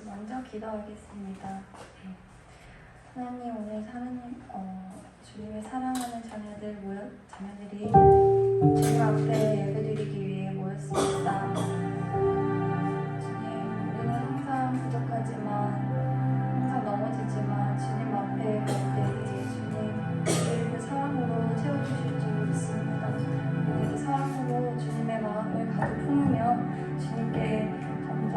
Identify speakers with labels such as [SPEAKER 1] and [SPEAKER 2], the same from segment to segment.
[SPEAKER 1] 먼저 기도하겠습니다. 하나님, 오늘 주님의 사랑하는 자녀들이 주님 앞에 예배드리기 위해 모였습니다. 주님, 우리는 항상 부족하지만, 항상 넘어지지만 주님 앞에 갈 때 주님 우리를 그 사랑으로 채워주실 줄 믿습니다. 우리 그 사랑으로 주님의 마음을 가득 품으며 주님께 점점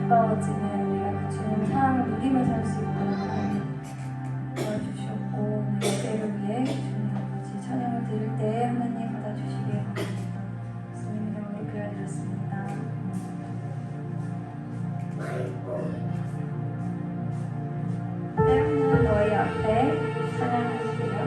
[SPEAKER 1] 가까워지는 우리가 그 주님의 사랑을 누리며 살 수 있도록 도와주시옵고, 오늘 예배를 위해 주님 아버지 찬양을 드릴 때 하나님 받아주시길 바랍니다. 예수님 이름으로 기도드렸습니다. 때로는 너희 앞에 찬양하시리라.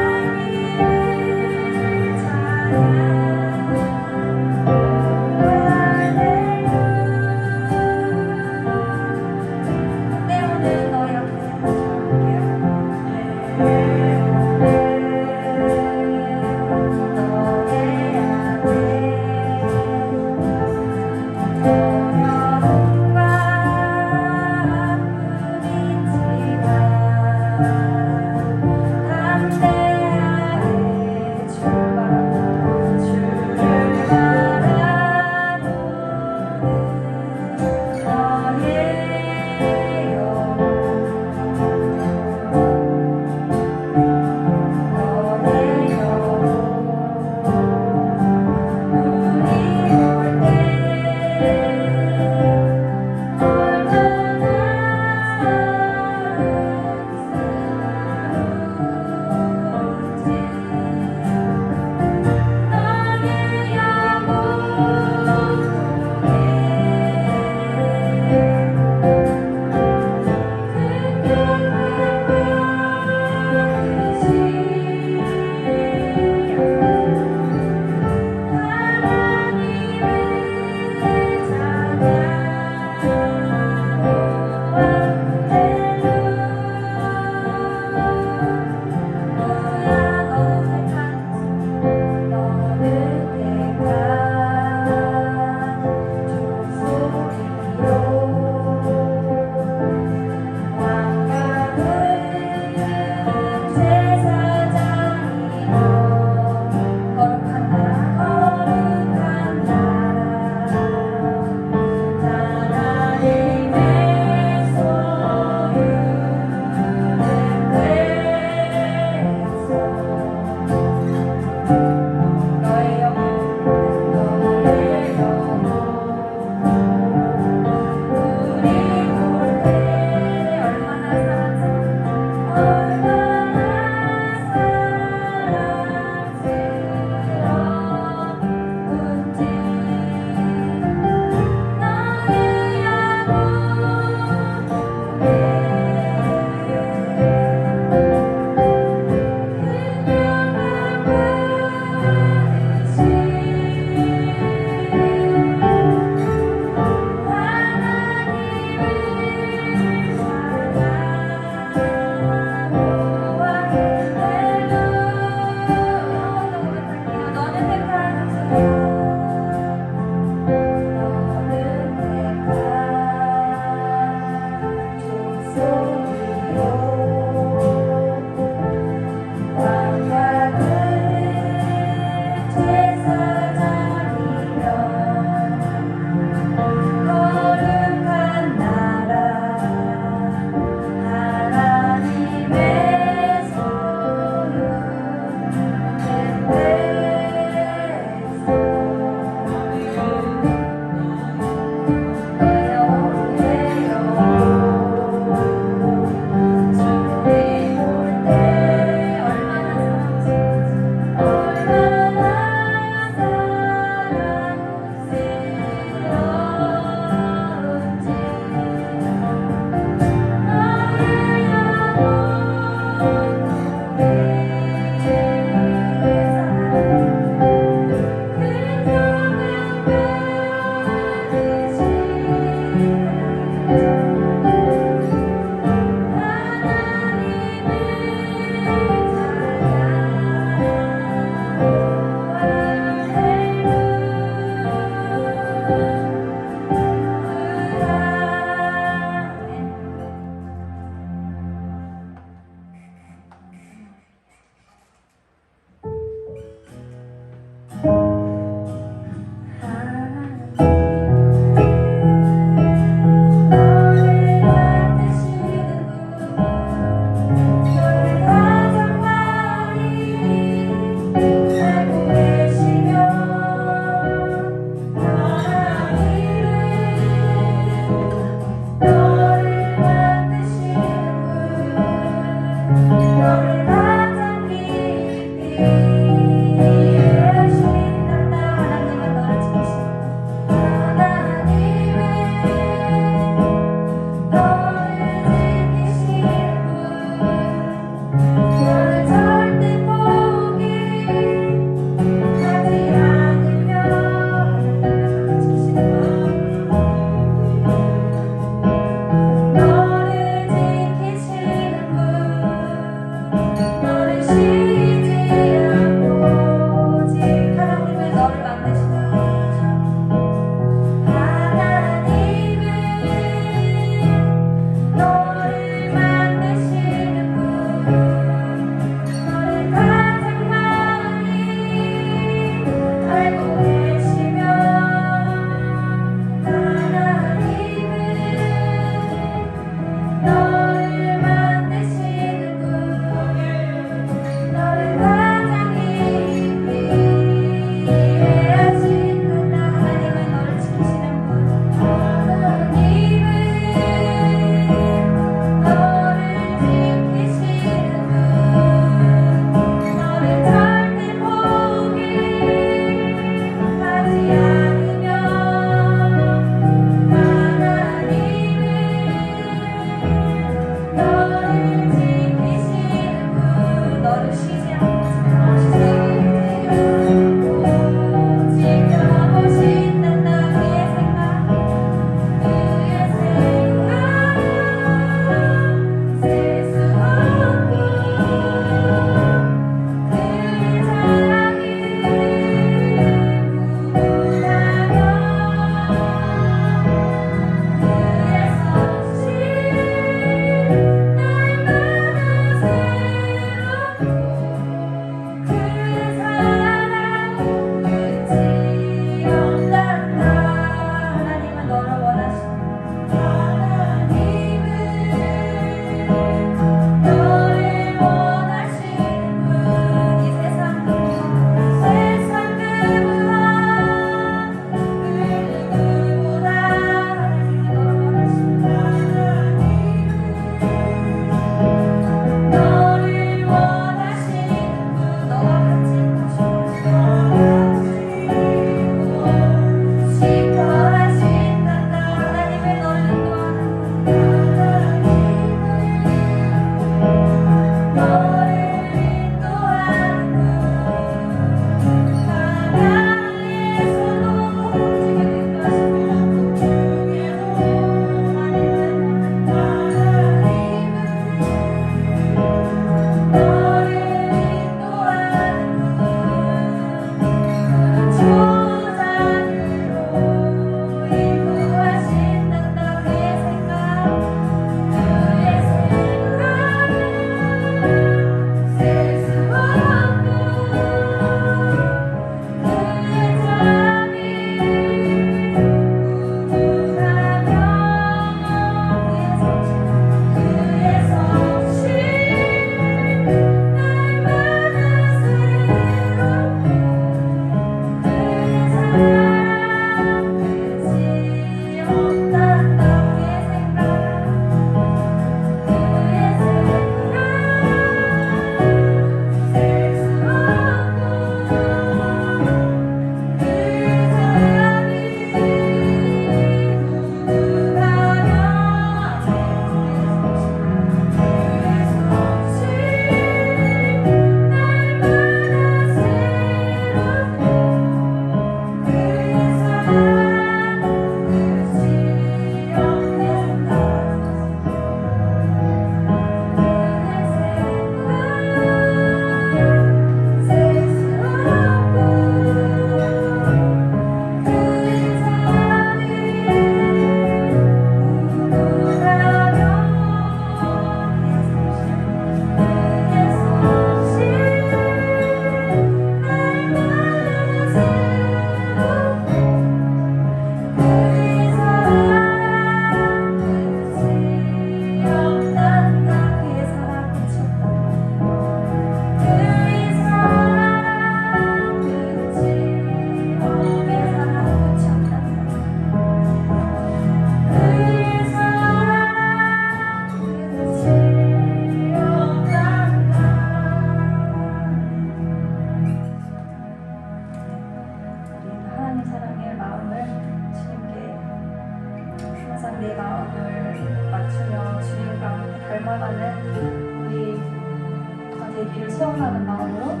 [SPEAKER 1] 내 마음을 맞추며 주님과 함께 닮아가는 우리가 되기를 소원하는 마음으로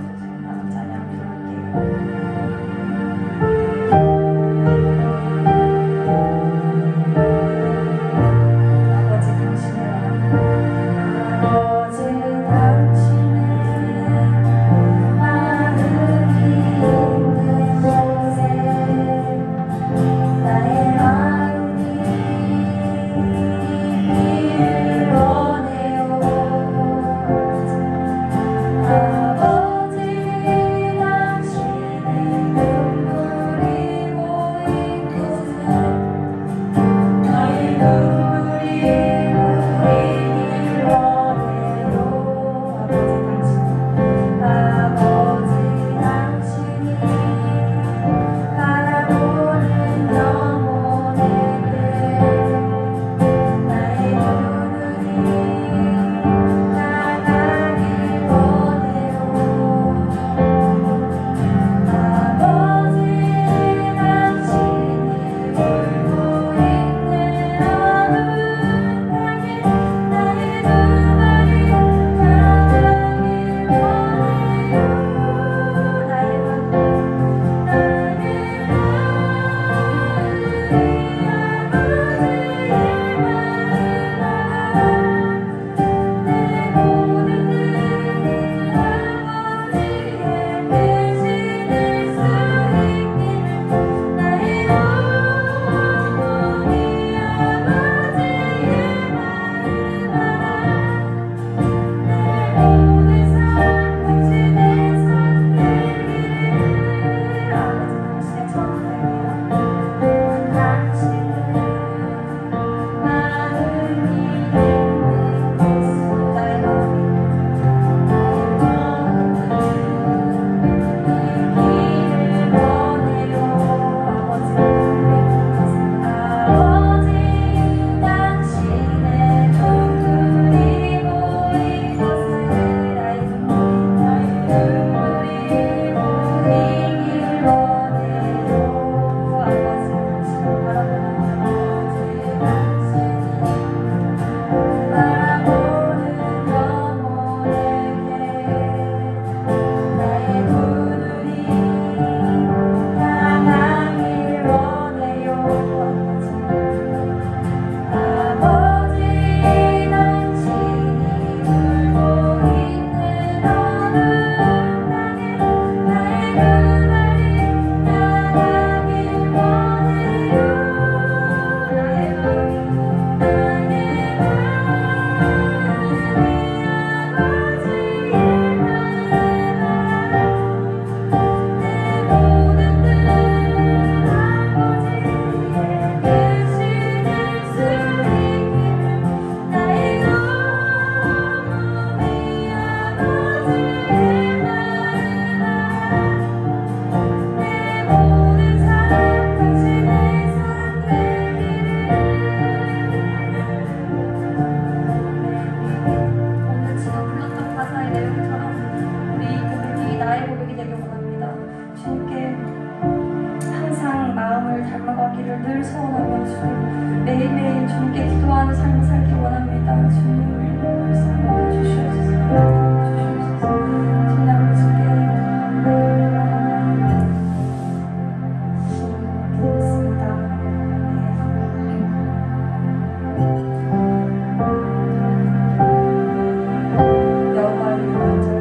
[SPEAKER 1] 찬양 부를게요. 늘 소원하며 주님 매일매일 주님께 기도하는 삶을 살기 원합니다. 주님을 늘 사랑해 주시옵소서. 찬양을 드리겠습니다. 여호와의 명절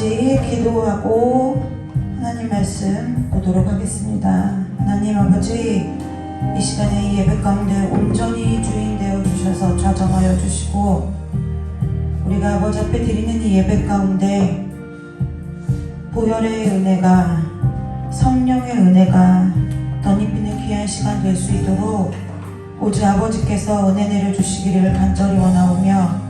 [SPEAKER 2] 같이 기도하고 하나님 말씀 보도록 하겠습니다. 하나님 아버지, 이 시간에 이 예배 가운데 온전히 주인 되어 주셔서 좌정하여 주시고, 우리가 아버지 앞에 드리는 이 예배 가운데 보혈의 은혜가, 성령의 은혜가 덧입히는 귀한 시간 될 수 있도록 오직 아버지께서 은혜 내려주시기를 간절히 원하오며,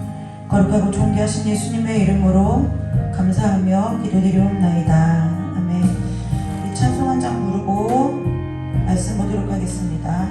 [SPEAKER 2] 거룩하고 존귀하신 예수님의 이름으로 감사하며 기도드리옵나이다. 아멘. 우리 찬송 한 장 부르고 말씀 보도록 하겠습니다.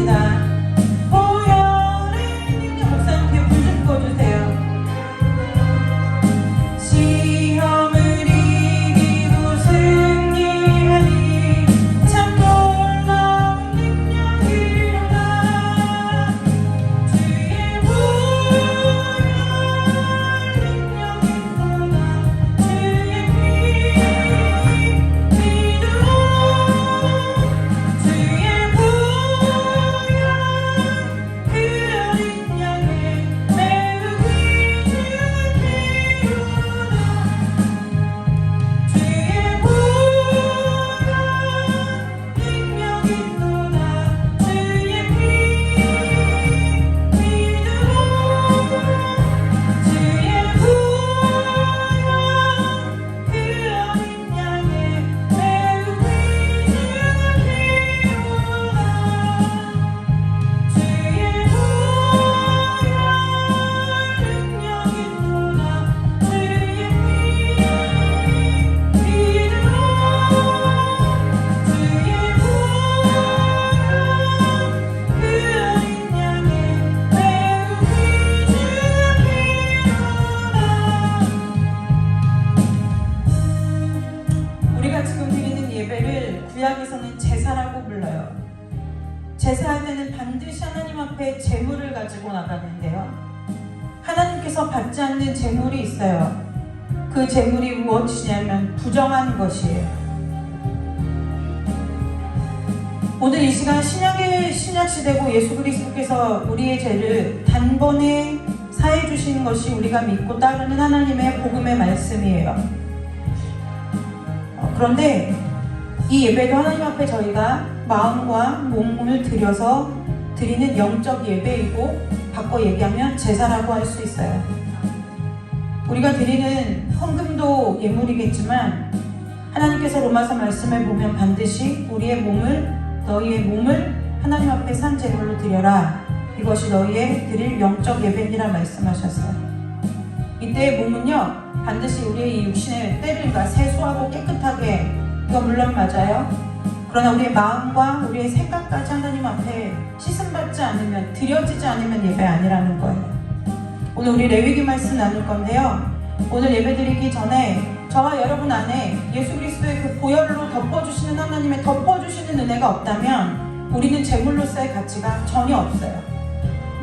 [SPEAKER 2] 하겠습니다. 보혈의 능력, 목사님 뒤에 불 좀 꺼주세요. 시험을 이기고 승리하니 참 놀라운 능력이로다. 주의 보혈 능력이로다. 주의 피 믿음으로 주의 보혈 그 어린 양의 매우 귀중한 피로다. 주의 보혈 능력이로다. 주의 피 믿음으로 주의 보혈 그 어린 양의 매우 귀중한 피로다. 주의 보혈 능력이로다. 주의 피 우리가 지금 드리는 예배를 구약에서는 제사라고 불러요. 제사할 때는 반드시 하나님 앞에 제물을 가지고 나가는데요. 하나님께서 받지 않는 제물이 있어요. 그 제물이 무엇이냐면 부정한 것이에요. 오늘 이 시간 신약 시대고 예수 그리스도께서 우리의 죄를 단번에 사해 주시는 것이 우리가 믿고 따르는 하나님의 복음의 말씀이에요. 그런데 이 예배도 하나님 앞에 저희가 마음과 몸을 들여서 드리는 영적 예배이고 바꿔 얘기하면 제사라고 할 수 있어요. 우리가 드리는 헌금도 예물이겠지만 하나님께서 로마서 말씀을 보면 반드시 너희의 몸을 하나님 앞에 산 제물로 드려라. 이것이 너희의 드릴 영적 예배니라 말씀하셨어요. 이때의 몸은요 반드시 우리의 이 육신의 때를 세수하고 깨끗하게, 이거 물론 맞아요. 그러나 우리의 마음과 우리의 생각까지 하나님 앞에 씻음받지 않으면, 드려지지 않으면 예배 아니라는 거예요. 오늘 우리 레위기 말씀 나눌 건데요. 오늘 예배 드리기 전에 저와 여러분 안에 예수 그리스도의 그 보혈로 덮어주시는 하나님의 덮어주시는 은혜가 없다면 우리는 제물로서의 가치가 전혀 없어요.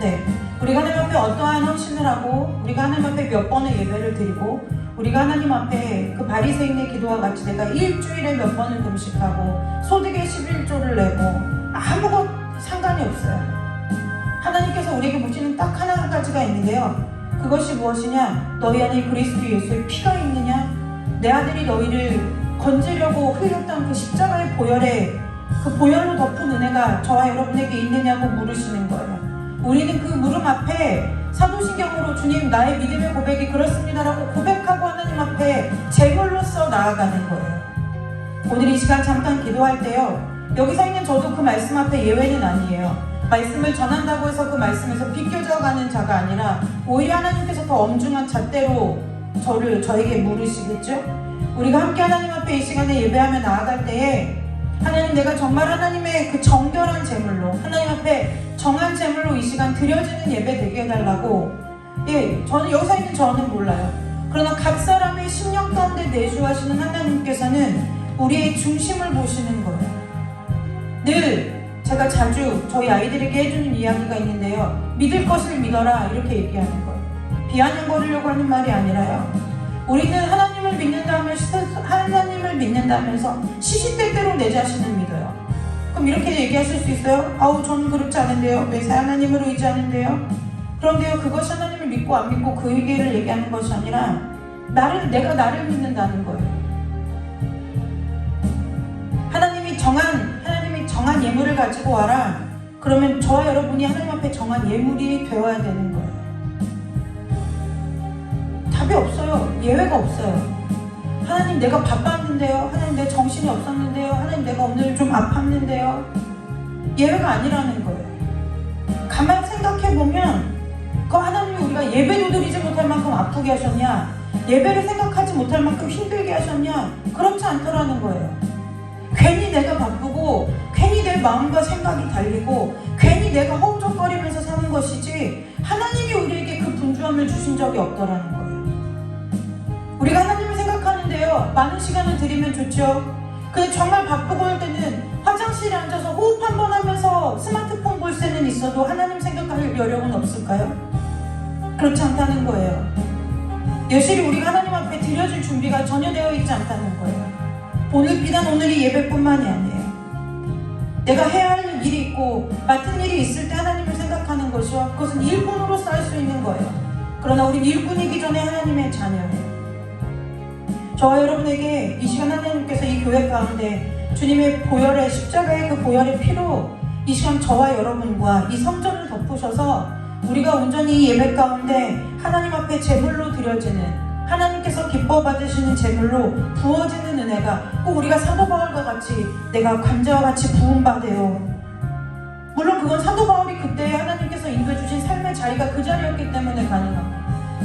[SPEAKER 2] 네, 우리가 하나님 앞에 어떠한 헌신을 하고 우리가 하나님 앞에 몇 번의 예배를 드리고 우리가 하나님 앞에 그 바리새인의 기도와 같이 내가 일주일에 몇 번을 금식하고 소득의 11조를 내고 아무것 상관이 없어요. 하나님께서 우리에게 묻히는 딱 한 가지가 있는데요. 그것이 무엇이냐? 너희 안에 그리스도 예수의 피가 있느냐? 내 아들이 너희를 건지려고 흘렸던 그 십자가의 그 보혈로 덮은 은혜가 저와 여러분에게 있느냐고 물으시는 거예요. 우리는 그 물음 앞에 사도신경으로 주님 나의 믿음의 고백이 그렇습니다라고 고백하고 하나님 앞에 제물로서 나아가는 거예요. 오늘 이 시간 잠깐 기도할 때요, 여기서 있는 저도 그 말씀 앞에 예외는 아니에요. 말씀을 전한다고 해서 그 말씀에서 비껴져가는 자가 아니라 오히려 하나님께서 더 엄중한 잣대로 저에게 물으시겠죠? 우리가 함께 하나님 앞에 이 시간에 예배하며 나아갈 때에 하나님, 내가 정말 하나님의 그 정결한 제물로, 하나님 앞에 정한 제물로 이 시간 드려지는 예배 되게 해달라고. 저는 여기서 있는 저는 몰라요. 그러나 각 사람의 심령 가운데 내주하시는 하나님께서는 우리의 중심을 보시는 거예요. 늘 제가 자주 저희 아이들에게 해주는 이야기가 있는데요. 믿을 것을 믿어라, 이렇게 얘기하는 거예요. 비아냥거리려고 하는 말이 아니라요. 우리는 하나님을 믿는다면서 시시때때로 내 자신을 믿어요. 그럼 이렇게 얘기하실 수 있어요? 아우, 저는 그렇지 않은데요. 매사 하나님을 의지하는데요. 그런데요, 그것이 하나님을 믿고 안 믿고 그 얘기를 얘기하는 것이 아니라 내가 나를 믿는다는 거예요. 하나님이 정한 예물을 가지고 와라. 그러면 저와 여러분이 하나님 앞에 정한 예물이 되어야 되는 거예요. 답이 없어요. 예외가 없어요. 하나님, 내가 바빴는데요. 하나님, 내 정신이 없었는데요. 하나님, 내가 오늘 좀 아팠는데요. 예외가 아니라는 거예요. 가만 생각해보면 그 하나님이 우리가 예배도 드리지 못할 만큼 아프게 하셨냐, 예배를 생각하지 못할 만큼 힘들게 하셨냐, 그렇지 않더라는 거예요. 괜히 내가 바쁘고 괜히 내 마음과 생각이 달리고 괜히 온전히 내가 허우적거리면서 사는 것이지 하나님이 우리에게 그 분주함을 주신 적이 없더라는 거예요. 우리가 하나님을 생각하는데요, 많은 시간을 들이면 좋죠. 근데 정말 바쁘고 할 때는 화장실에 앉아서 호흡 한 번 하면서 스마트폰 볼 새는 있어도 하나님 생각할 여력은 없을까요? 그렇지 않다는 거예요. 여실히 우리가 하나님 앞에 드려질 준비가 전혀 되어 있지 않다는 거예요. 비단 오늘이 예배뿐만이 아니에요. 내가 해야 할 일이 있고 맡은 일이 있을 때 하나님을 생각하는 것이요, 그것은 일꾼으로서 할 수 있는 거예요. 그러나 우린 일꾼이기 전에 하나님의 자녀예요. 저와 여러분에게 이 시간 하나님께서 이 교회 가운데 주님의 보혈의 십자가의 그 보혈의 피로 이 시간 저와 여러분과 이 성전을 덮으셔서 우리가 온전히 이 예배 가운데 하나님 앞에 제물로 드려지는, 하나님께서 기뻐 받으시는 제물로 부어지는 은혜가 꼭 우리가 사도 바울과 같이 내가 감자와 같이 부음받아요. 물론 그건 사도 바울이 그때 하나님께서 인도해 주신 삶의 자리가 그 자리였기 때문에 가능합니다.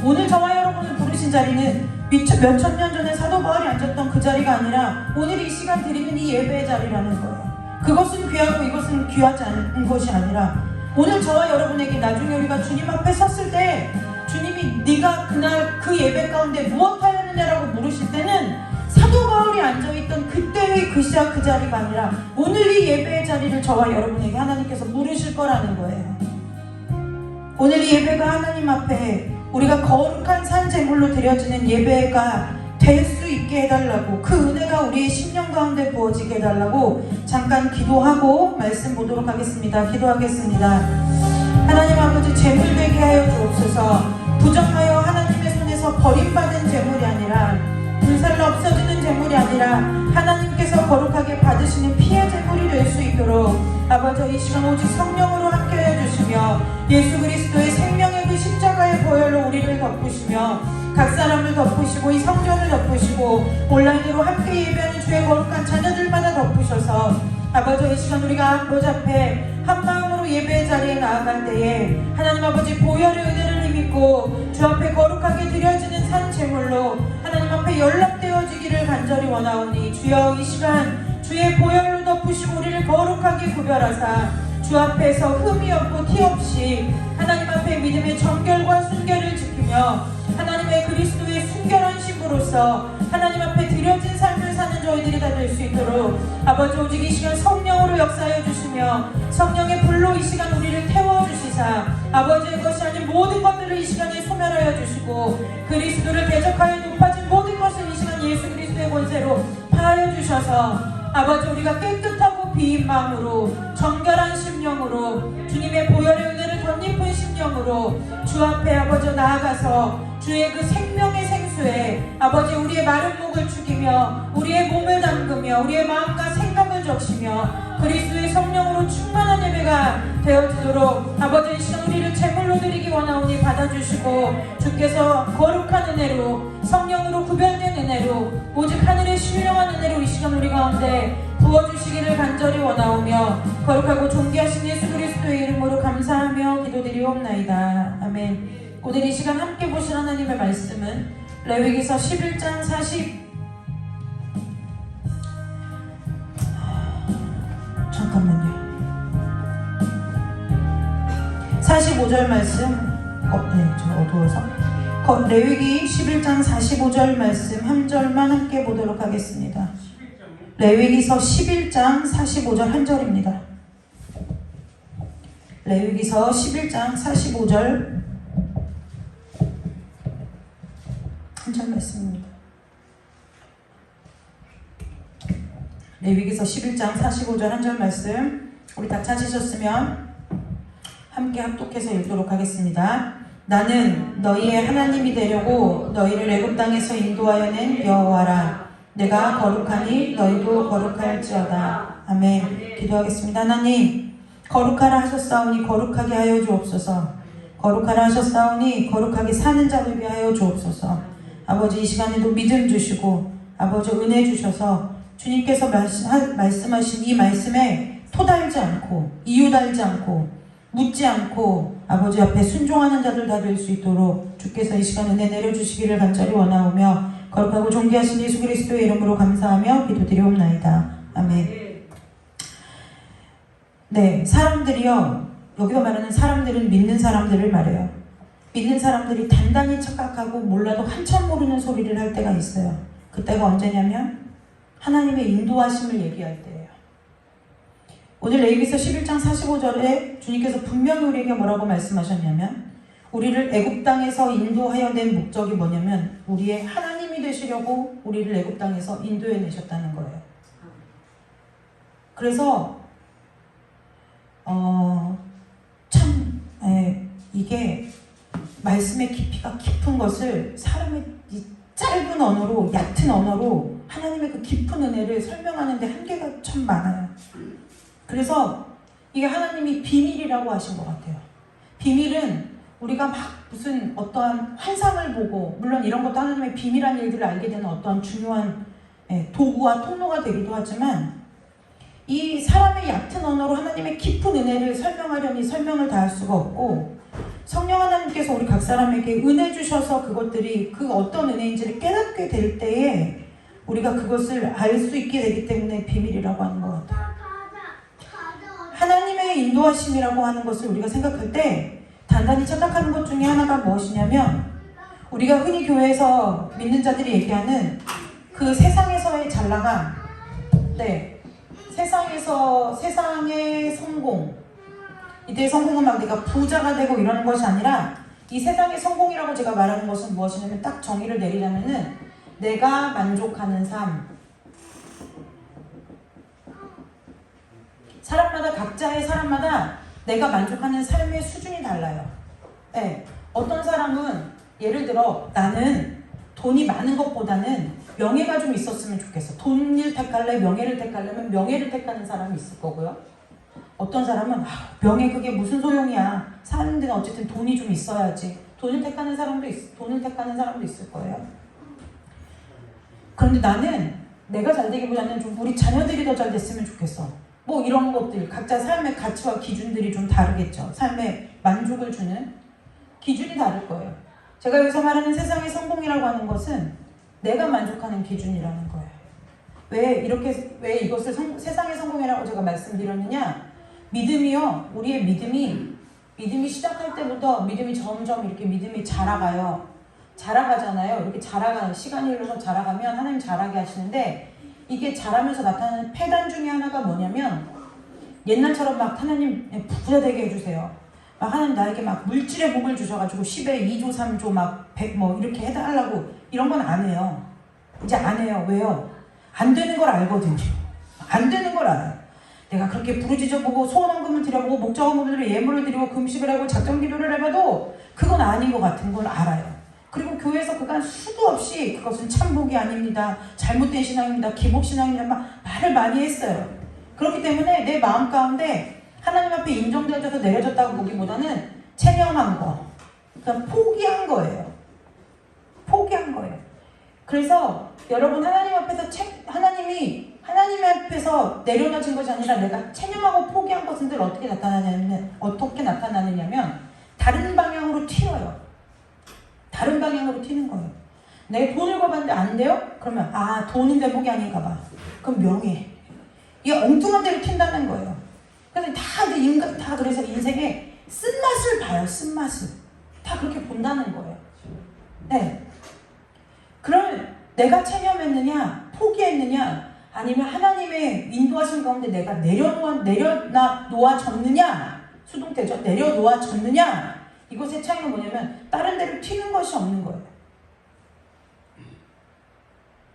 [SPEAKER 2] 오늘 저와 여러분을 부르신 자리는 몇천 년 전에 사도 바울이 앉았던 그 자리가 아니라 오늘 이 시간 드리는 이 예배의 자리라는 거예요. 그것은 귀하고 이것은 귀하지 않은 것이 아니라 오늘 저와 여러분에게 나중에 우리가 주님 앞에 섰을 때 주님이 네가 그날 그 예배 가운데 무엇 하였느냐라고 물으실 때는 사도 바울이 앉아있던 그때의 그 시작 그 자리가 아니라 오늘 이 예배의 자리를 저와 여러분에게 하나님께서 물으실 거라는 거예요. 오늘 이 예배가 하나님 앞에 우리가 거룩한 산제물로 드려지는 예배가 될 수 있게 해달라고, 그 은혜가 우리의 심령 가운데 부어지게 해달라고 잠깐 기도하고 말씀 보도록 하겠습니다. 기도하겠습니다. 하나님 아버지, 제물 되게 하여 주옵소서. 부정하여 하나님의 손에서 버림받은 제물이 아니라, 불살라 없어지는 제물이 아니라 하나님께서 거룩하게 받으시는 피의 제물이 될 수 있도록 아버지, 이 시간 오직 성령으로 함께해 주시며 예수 그리스도의 생명의 그 십자가의 보혈로 우리를 덮으시며 각 사람을 덮으시고 이 성전을 덮으시고 온라인으로 함께 예배하는 주의 거룩한 자녀들마다 덮으셔서 아버지, 이 시간 우리가 아버지 앞에 한 마음으로 예배의 자리에 나아갈 때에 하나님 아버지 보혈의 은혜를 힘입고 주 앞에 거룩하게 드려지는 산 제물로 하나님 앞에 연락되어지기를 간절히 원하오니 주여, 이 시간 주의 보혈로 덮으시고 우리를 거룩하게 구별하사 주 앞에서 흠이 없고 티 없이 하나님 앞에 믿음의 정결과 순결을 지키며 하나님의 그리스도의 순결한 신부로서 하나님 앞에 드려진 삶을 사는 저희들이 다 될 수 있도록 아버지, 오직 이 시간 성령으로 역사하여 주시며 성령의 불로 이 시간 우리를 태워주시사 아버지의 것이 아닌 모든 것들을 이 시간에 소멸하여 주시고 그리스도를 대적하여 높아진 모든 것을 이 시간 예수 그리스도의 권세로 파하여 주셔서 아버지, 우리가 깨끗하고 비인 마음으로 정결한 심령으로 주님의 보혈의 은혜를 덧입은 심령으로 주 앞에 아버지 나아가서 주의 그 생명의 생수에 아버지 우리의 마른 목을 죽이며 우리의 몸을 담그며 우리의 마음과 생각을 적시며 그리스도의 성령으로 충만한 예배가 되어지도록 아버지, 이 시간 우리를 제물로 드리기 원하오니 받아주시고 주께서 거룩한 은혜로 성령으로 구별된 은혜로 오직 하늘의 신령한 은혜로 이 시간 우리 가운데 부어주시기를 간절히 원하오며 거룩하고 존귀하신 예수 그리스도의 이름으로 감사하며 기도드리옵나이다. 아멘. 오늘 이 시간 함께 보신 하나님의 말씀은 레위기서 11장 45절 말씀, 저 어두워서 레위기 11장 45절 말씀 한 절만 함께 보도록 하겠습니다. 레위기서 11장 45절 한 절입니다. 레위기서 11장 45절 한 절 말씀입니다. 레위기서 11장 45절 한 절 말씀, 우리 다 찾으셨으면 함께 합독해서 읽도록 하겠습니다. 나는 너희의 하나님이 되려고 너희를 애굽 땅에서 인도하여 낸 여호와라. 내가 거룩하니 너희도 거룩할지어다. 아멘. 기도하겠습니다. 하나님, 거룩하라 하셨사오니 거룩하게 하여 주옵소서. 거룩하라 하셨사오니 거룩하게 사는 자를 위하여 주옵소서. 아버지, 이 시간에도 믿음 주시고 아버지 은혜 주셔서 주님께서 말씀하신 이 말씀에 토달지 않고 이유 달지 않고 묻지 않고 아버지 앞에 순종하는 자들 다 될 수 있도록 주께서 이 시간 은혜 내려주시기를 간절히 원하오며 거룩하고 존귀하신 예수 그리스도의 이름으로 감사하며 기도드리옵나이다. 아멘. 네, 사람들이요 여기서 말하는 사람들은 믿는 사람들을 말해요. 믿는 사람들이 단단히 착각하고 몰라도 한참 모르는 소리를 할 때가 있어요. 그때가 언제냐면 하나님의 인도하심을 얘기할 때예요. 오늘 레위기서 11장 45절에 주님께서 분명히 우리에게 뭐라고 말씀하셨냐면 우리를 애굽 땅에서 인도하여 낸 목적이 뭐냐면 우리의 하나님이 되시려고 우리를 애굽 땅에서 인도해 내셨다는 거예요. 그래서 이게 말씀의 깊이가 깊은 것을 사람의 이 짧은 언어로 얕은 언어로 하나님의 그 깊은 은혜를 설명하는데 한계가 참 많아요. 그래서 이게 하나님이 비밀이라고 하신 것 같아요. 비밀은 우리가 막 무슨 어떠한 환상을 보고 물론 이런 것도 하나님의 비밀한 일들을 알게 되는 어떠한 중요한 도구와 통로가 되기도 하지만 이 사람의 얕은 언어로 하나님의 깊은 은혜를 설명하려니 설명을 다 할 수가 없고 성령 하나님께서 우리 각 사람에게 은혜 주셔서 그것들이 그 어떤 은혜인지를 깨닫게 될 때에 우리가 그것을 알 수 있게 되기 때문에 비밀이라고 하는 것 같아요. 하나님의 인도하심이라고 하는 것을 우리가 생각할 때 단단히 착각하는 것 중에 하나가 무엇이냐면 우리가 흔히 교회에서 믿는 자들이 얘기하는 그 세상에서의 잘 나감, 세상의 성공, 이때 성공은 막 내가 부자가 되고 이러는 것이 아니라 이 세상의 성공이라고 제가 말하는 것은 무엇이냐면 딱 정의를 내리자면은 내가 만족하는 삶. 각자의 사람마다 내가 만족하는 삶의 수준이 달라요. 네. 어떤 사람은 예를 들어 나는 돈이 많은 것보다는 명예가 좀 있었으면 좋겠어. 돈을 택할래? 명예를 택하려면 명예를 택하는 사람이 있을 거고요. 어떤 사람은 명예 그게 무슨 소용이야. 사는 데는 어쨌든 돈이 좀 있어야지. 돈을 택하는 사람도 있을 거예요. 그런데 나는 내가 잘 되기보다는 좀 우리 자녀들이 더 잘 됐으면 좋겠어. 뭐 이런 것들 각자 삶의 가치와 기준들이 좀 다르겠죠. 삶에 만족을 주는 기준이 다를 거예요. 제가 여기서 말하는 세상의 성공이라고 하는 것은 내가 만족하는 기준이라는 거예요. 왜 이것을 세상의 성공이라고 제가 말씀드렸느냐? 믿음이요. 우리의 믿음이 시작할 때부터 믿음이 점점 이렇게 믿음이 자라가요. 자라가잖아요. 이렇게 시간이 흘러서 자라가면 하나님 자라게 하시는데 이게 자라면서 나타나는 폐단 중에 하나가 뭐냐면 옛날처럼 막 하나님 부자 되게 해주세요. 막 하나님 나에게 막 물질의 복을 주셔가지고 10에 2조 3조 막 100 뭐 이렇게 해달라고 이런 건 안 해요. 이제 안 해요. 왜요? 안 되는 걸 알거든요. 안 되는 걸 알아요. 내가 그렇게 부르짖어보고 소원헌금을 드려보고 목자헌금을 예물을 드리고 금식을 하고 작정기도를 해봐도 그건 아닌 것 같은 걸 알아요. 그리고 교회에서 그간 수도 없이 그것은 참복이 아닙니다. 잘못된 신앙입니다. 기복신앙입니다. 막 말을 많이 했어요. 그렇기 때문에 내 마음 가운데 하나님 앞에 인정되어져서 내려졌다고 보기보다는 체념한 거. 그냥 포기한 거예요. 그래서 여러분 하나님 앞에서 내려놔진 것이 아니라 내가 체념하고 포기한 것은 어떻게 나타나느냐면 다른 방향으로 튀어요. 다른 방향으로 튀는 거예요. 내가 돈을 거봤는데 안 돼요? 그러면 돈은 대목이 아닌가 봐. 그럼 명예. 이게 엉뚱한 데로 튄다는 거예요. 그래서 다 그래서 인생의 쓴맛을 봐요. 쓴맛을. 다 그렇게 본다는 거예요. 네. 그럼 내가 체념했느냐, 포기했느냐, 아니면 하나님의 인도하신 가운데 내가 내려놓아졌느냐, 수동태죠. 내려놓아졌느냐, 이것의 차이는 뭐냐면 다른 데로 튀는 것이 없는 거예요.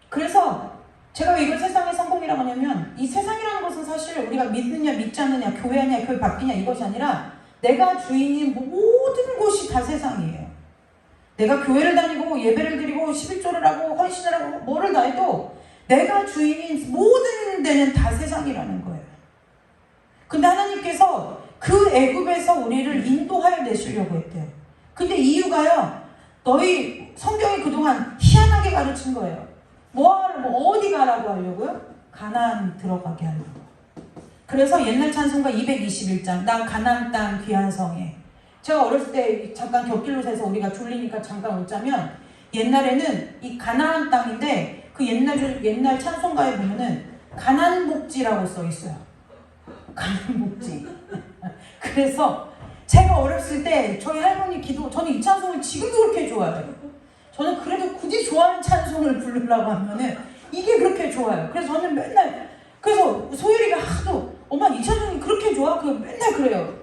[SPEAKER 2] 그래서 제가 왜 이걸 세상의 성공이라고 하냐면 이 세상이라는 것은 사실 우리가 믿느냐 믿지 않느냐 교회 하냐 교회 바뀌냐 이것이 아니라 내가 주인인 모든 것이 다 세상이에요. 내가 교회를 다니고 예배를 드리고 11조를 하고 헌신을 하고 뭐를 다 해도 내가 주인인 모든 데는 다 세상이라는 거예요. 근데 하나님께서 그 애굽에서 우리를 인도하여 내시려고 했대요. 근데 이유가요. 너희 성경이 그동안 희한하게 가르친 거예요. 어디 가라고 하려고요? 가나안 들어가게 하려고. 그래서 옛날 찬송가 221장 나 가나안 땅 귀한 성에 제가 어렸을 때 잠깐 곁길로 새서 우리가 졸리니까 잠깐 웃자면 옛날에는 이 가나안 땅인데 그 옛날 찬송가에 보면은 가난복지라고 써 있어요. 가난복지. 그래서 제가 어렸을 때 저희 할머니 기도, 저는 이 찬송을 지금도 그렇게 좋아해요. 저는 그래도 굳이 좋아하는 찬송을 부르려고 하면은 이게 그렇게 좋아요. 그래서 저는 맨날, 그래서 소율이가 하도 엄마 이 찬송이 그렇게 좋아? 그 맨날 그래요.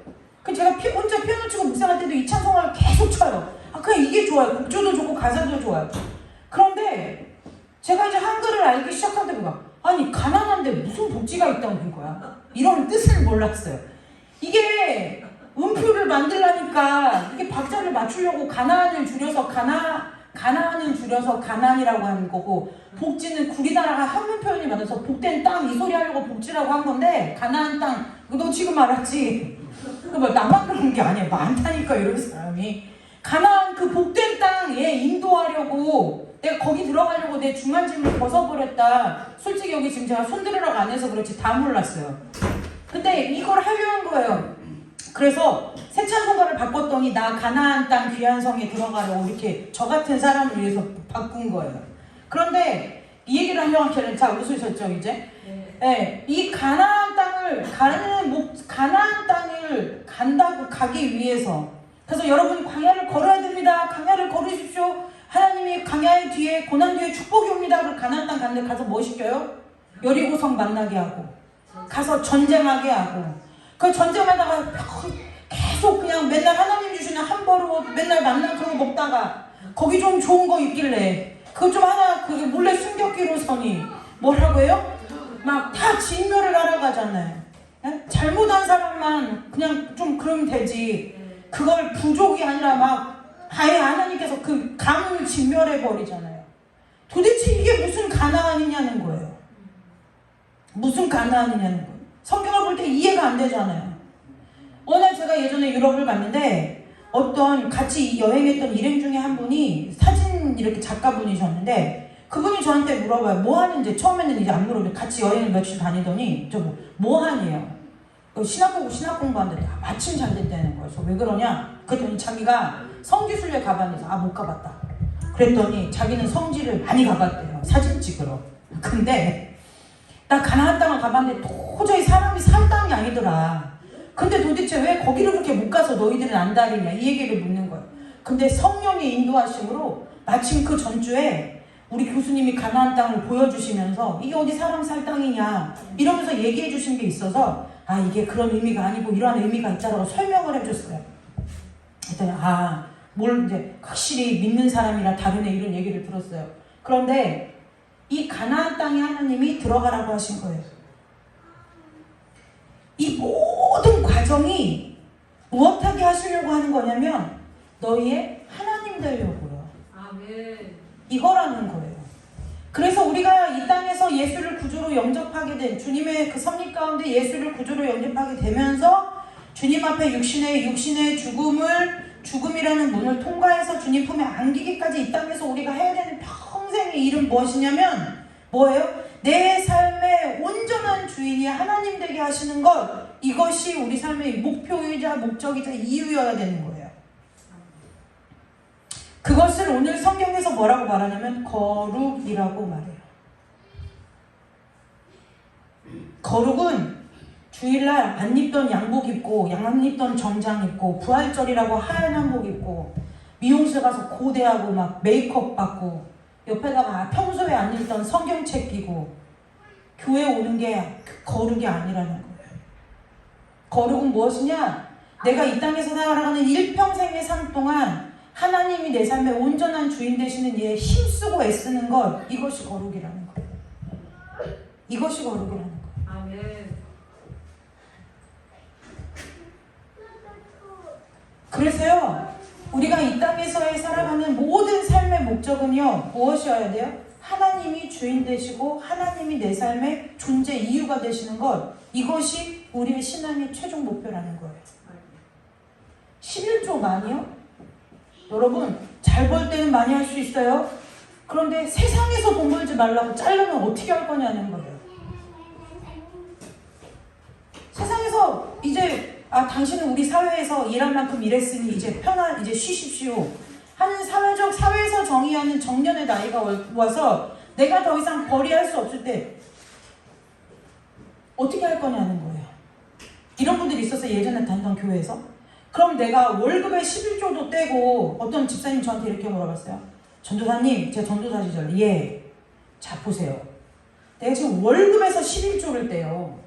[SPEAKER 2] 그 제가 혼자 피아노 치고 묵상할 때도 이 찬송을 계속 쳐요. 아 그냥 이게 좋아요. 곡조도 좋고 가사도 좋아요. 그런데 제가 이제 한글을 알기 시작한 때보다 아니 가난한데 무슨 복지가 있다는 거야. 이런 뜻을 몰랐어요. 이게 음표를 만들라니까 이게 박자를 맞추려고 가난을 줄여서 가난을 줄여서 가난이라고 하는 거고, 복지는 우리나라가 한문 표현이 많아서 복된 땅 이 소리 하려고 복지라고 한 건데, 가난한 땅 너 지금 알았지? 뭐 나만 그런 게 아니야. 많다니까 이런 사람이. 가난한 그 복된 땅에 인도하려고 내가 거기 들어가려고 내 중간짐을 벗어버렸다. 솔직히 여기 지금 제가 손들으라고 안 해서 그렇지 다 몰랐어요. 근데 이걸 하려는 거예요. 그래서 새 찬송가를 바꿨더니 나 가나안 땅 귀한 성에 들어가려고 이렇게 저 같은 사람을 위해서 바꾼 거예요. 그런데 이 얘기를 하려고 하길래 자 웃으셨죠 이제? 네. 이 가나안 땅을 간다고 가기 위해서, 그래서 여러분 광야를 걸어야 됩니다. 광야를 걸으십시오. 하나님이 광야의 뒤에 고난 뒤에 축복이 옵니다. 그리고 가나안 땅 가는데 가서 뭐 시켜요? 여리고성 만나게 하고 가서 전쟁하게 하고, 그 전쟁하다가 계속 그냥 맨날 하나님 주시는 함버로 맨날 만나 그런 거 먹다가 거기 좀 좋은 거 있길래 그거 좀 하나 그게 몰래 숨겼기로 서니 뭐라고 해요? 막 다 진멸을 하러 가잖아요. 예? 잘못한 사람만 그냥 좀 그러면 되지. 그걸 부족이 아니라 막 아예 하나님께서 그 감을 진멸해 버리잖아요. 도대체 이게 무슨 가나안이냐는 거예요. 무슨 가나안이냐는 거예요. 성경을 볼 때 이해가 안 되잖아요. 어느 날 제가 예전에 유럽을 갔는데 어떤 같이 여행했던 일행 중에 한 분이 사진 이렇게 작가분이셨는데 그분이 저한테 물어봐요. 뭐 하는지. 처음에는 이제 안 물어봐요. 같이 여행을 며칠 다니더니 저 뭐 하니에요. 신학 공부하는데 마침 잘 됐다는 거예요. 그래서 왜 그러냐? 그랬더니 자기가 성지순례 가봤는데 못 가봤다. 그랬더니 자기는 성지를 많이 가봤대요. 사진 찍으러. 근데 나 가나안 땅을 가봤는데 도저히 사람이 살 땅이 아니더라. 근데 도대체 왜 거기를 그렇게 못 가서 너희들은 안달이냐 이 얘기를 묻는 거예요. 근데 성령의 인도하심으로 마침 그 전주에 우리 교수님이 가나안 땅을 보여주시면서 이게 어디 사람 살 땅이냐 이러면서 얘기해 주신 게 있어서 아 이게 그런 의미가 아니고 이러한 의미가 있다라고 설명을 해줬어요. 그랬더니 뭘 이제 확실히 믿는 사람이랑 다르네 이런 얘기를 들었어요. 그런데 이 가나안 땅에 하나님이 들어가라고 하신 거예요. 이 모든 과정이 무엇하게 하시려고 하는 거냐면 너희의 하나님 되려고요.
[SPEAKER 3] 아멘.
[SPEAKER 2] 이거라는 거예요. 그래서 우리가 이 땅에서 예수를 구주로 영접하게 된 주님의 그 섭리 가운데 예수를 구주로 영접하게 되면서 주님 앞에 육신의 죽음이라는 문을 통과해서 주님 품에 안기기까지 이 땅에서 우리가 해야 되는 평생의 일은 무엇이냐면 뭐예요? 내 삶의 온전한 주인이 하나님 되게 하시는 것, 이것이 우리 삶의 목표이자 목적이자 이유여야 되는 거예요. 그것을 오늘 성경에서 뭐라고 말하냐면 거룩이라고 말해요. 거룩은 주일날 안 입던 양복 입고 안 입던 정장 입고 부활절이라고 하얀 한복 입고 미용실 가서 고데하고 막 메이크업 받고 옆에다가 평소에 안 읽던 성경책 끼고 교회 오는 게 거룩이 아니라는 거예요. 거룩은 무엇이냐? 내가 이 땅에서 살아가는 일평생의 삶 동안 하나님이 내 삶의 온전한 주인 되시는 일에 힘쓰고 애쓰는 것, 이것이 거룩이라는 거예요. 이것이 거룩이라는 거예요.
[SPEAKER 3] 아멘.
[SPEAKER 2] 그래서요, 우리가 이 땅에서의 살아가는 모든 삶의 목적은요, 무엇이어야 돼요? 하나님이 주인 되시고 하나님이 내 삶의 존재 이유가 되시는 것, 이것이 우리의 신앙의 최종 목표라는 거예요. 11조 많이요? 여러분, 잘 벌 때는 많이 할 수 있어요. 그런데 세상에서 돈 벌지 말라고 자르면 어떻게 할 거냐는 거예요. 세상에서 이제 당신은 우리 사회에서 일한 만큼 일했으니 이제 이제 쉬십시오 하는 사회에서 정의하는 정년의 나이가 와서 내가 더 이상 벌이할 수 없을 때 어떻게 할 거냐는 거예요. 이런 경우들이 있었어요. 예전에 다니던 교회에서. 그럼 내가 월급의 11조도 떼고 어떤 집사님 저한테 이렇게 물어봤어요. 전도사님, 제가 전도사 시절 예. 자 보세요. 내가 지금 월급에서 11조를 떼요.